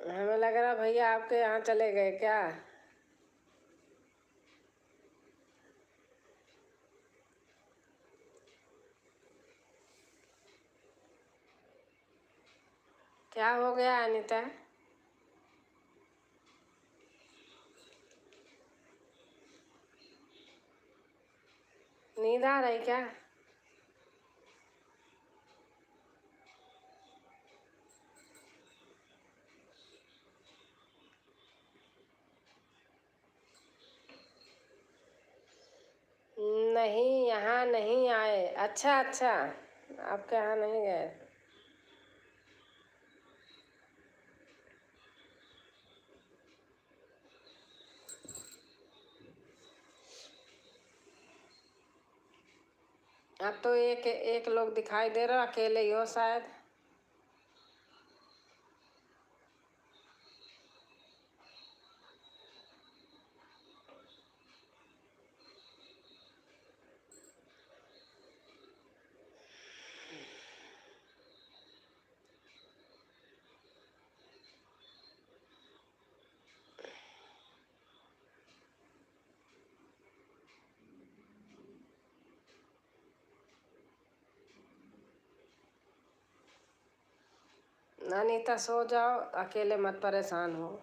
B: हमें लग रहा भैया आपके यहाँ चले गए क्या? क्या हो गया अनीता? नींद आ रही क्या? नहीं, यहाँ नहीं आए। अच्छा अच्छा, आपके यहाँ नहीं गए। अब तो एक एक लोग दिखाई दे रहा, अकेले ही हो शायद। अनीता सो जाओ, अकेले मत परेशान हो।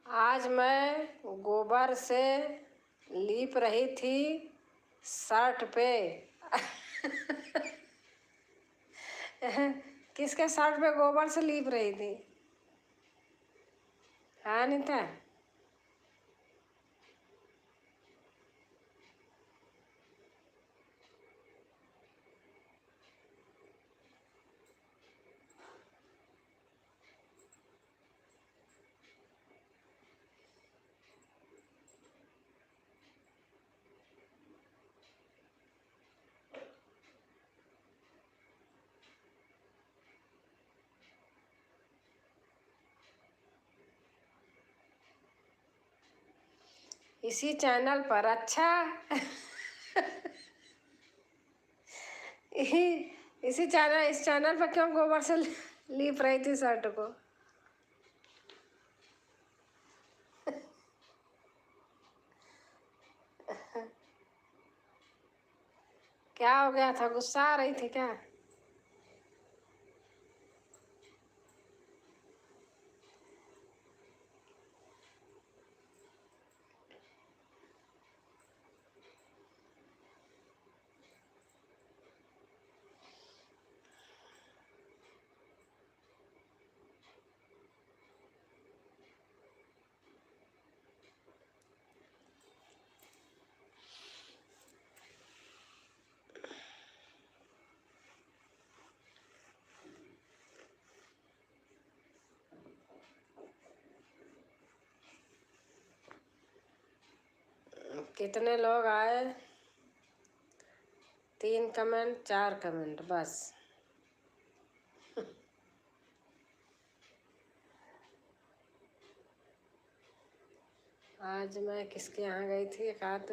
B: आज मैं गोबर से लीप रही थी शर्ट पे। किसके शर्ट पे गोबर से लीप रही थी? हाँ अनीता। इसी चैनल पर। अच्छा। इसी चैनल, इस चैनल पर क्यों गोबर से लीप रही थी शर्ट को? क्या हो गया था? गुस्सा आ रही थी क्या? कितने लोग आए? 3 कमेंट, 4 कमेंट बस। आज मैं किसके यहाँ गई थी? एक आध,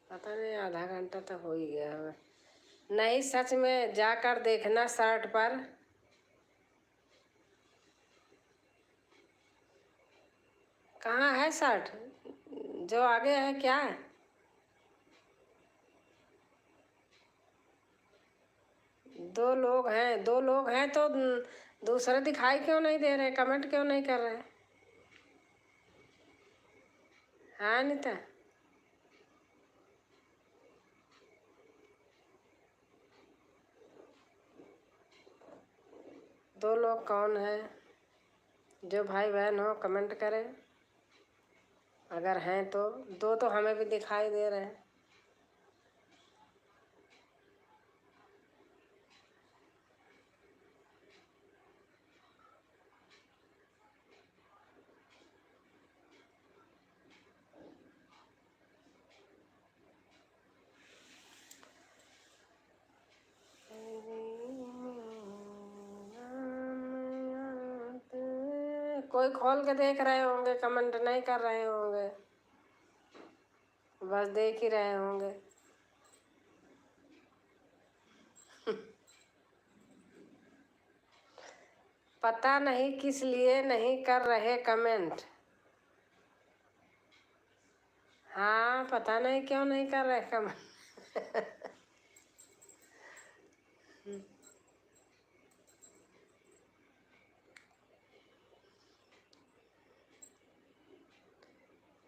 B: पता नहीं, आधा घंटा तो हो ही गया होगा। नहीं, सच में जाकर देखना शर्ट पर। कहाँ है शर्ट? जो आगे है क्या? दो लोग हैं तो दूसरे दिखाई क्यों नहीं दे रहे? कमेंट क्यों नहीं कर रहे? हाँ अनीता। 2 लोग कौन है? जो भाई बहन हो कमेंट करें, अगर हैं तो। 2 तो हमें भी दिखाई दे रहे हैं। कोई खोल के देख रहे होंगे, कमेंट नहीं कर रहे होंगे, बस देख ही रहे होंगे। पता नहीं किस लिए नहीं कर रहे कमेंट। हाँ, पता नहीं क्यों नहीं कर रहे कमेंट।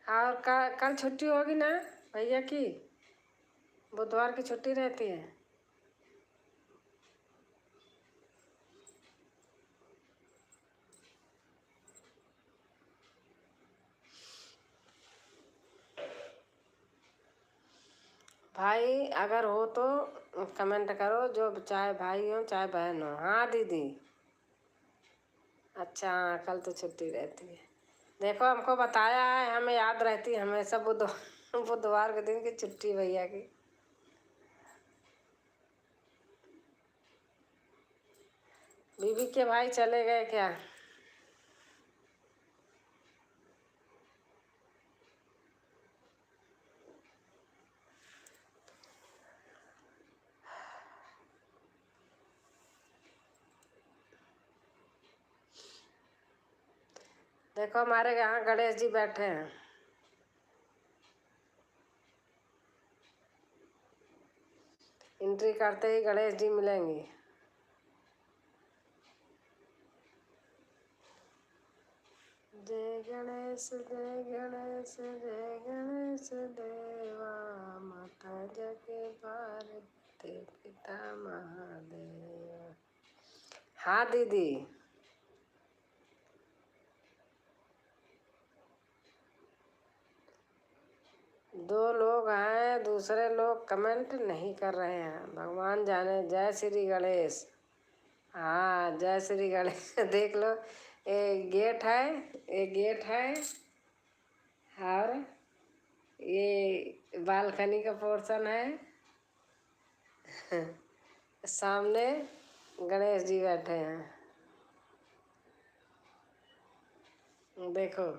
B: और कल छुट्टी होगी ना भैया की? बुधवार की छुट्टी रहती है। भाई अगर हो तो कमेंट करो, जो चाहे भाई हो चाहे बहन हो। हाँ दीदी, अच्छा हाँ, कल तो छुट्टी रहती है। देखो हमको बताया है, हमें याद रहती है हमेशा बुधवार के दिन की छुट्टी भैया की। बीबी के भाई चले गए क्या? देखो हमारे यहाँ गणेश जी बैठे हैं। एंट्री करते ही गणेश जी मिलेंगे। जय गणेश जय गणेश जय गणेश देवा, माता जग भारती पिता महादेव। हाँ दीदी, दो लोग हैं, दूसरे लोग कमेंट नहीं कर रहे हैं, भगवान जाने। जय श्री गणेश। हाँ जय श्री गणेश। देख लो, एक गेट है, एक गेट है, और ये बालकनी का पोर्शन है। सामने गणेश जी बैठे हैं, देखो।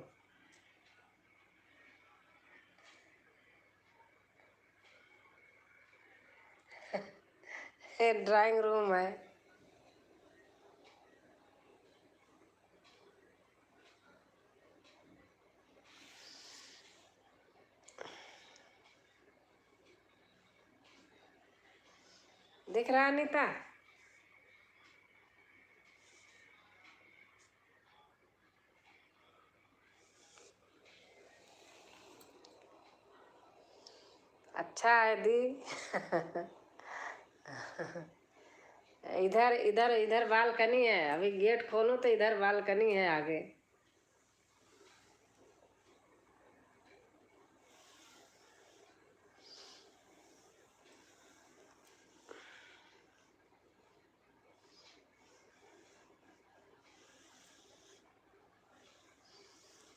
B: ये ड्राइंग रूम है। दिख रहा है अनीता? अच्छा है दी। इधर इधर इधर बालकनी है, अभी गेट खोलूं तो इधर बालकनी है आगे।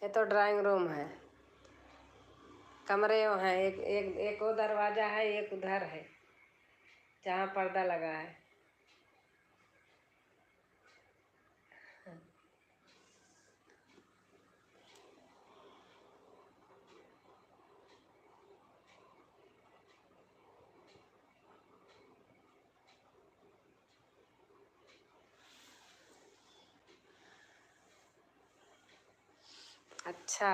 B: ये तो ड्राइंग रूम है। कमरे हैं, एक एक एक वो दरवाजा है, एक उधर है जहाँ पर्दा लगा है। अच्छा,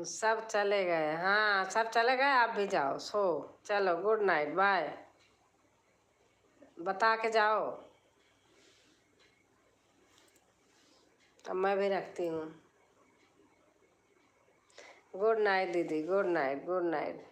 B: सब चले गए। हाँ सब चले गए, आप भी जाओ सो। चलो गुड नाइट, बाय। बता के जाओ। अब मैं भी रखती हूँ। गुड नाइट दीदी, गुड नाइट, गुड नाइट।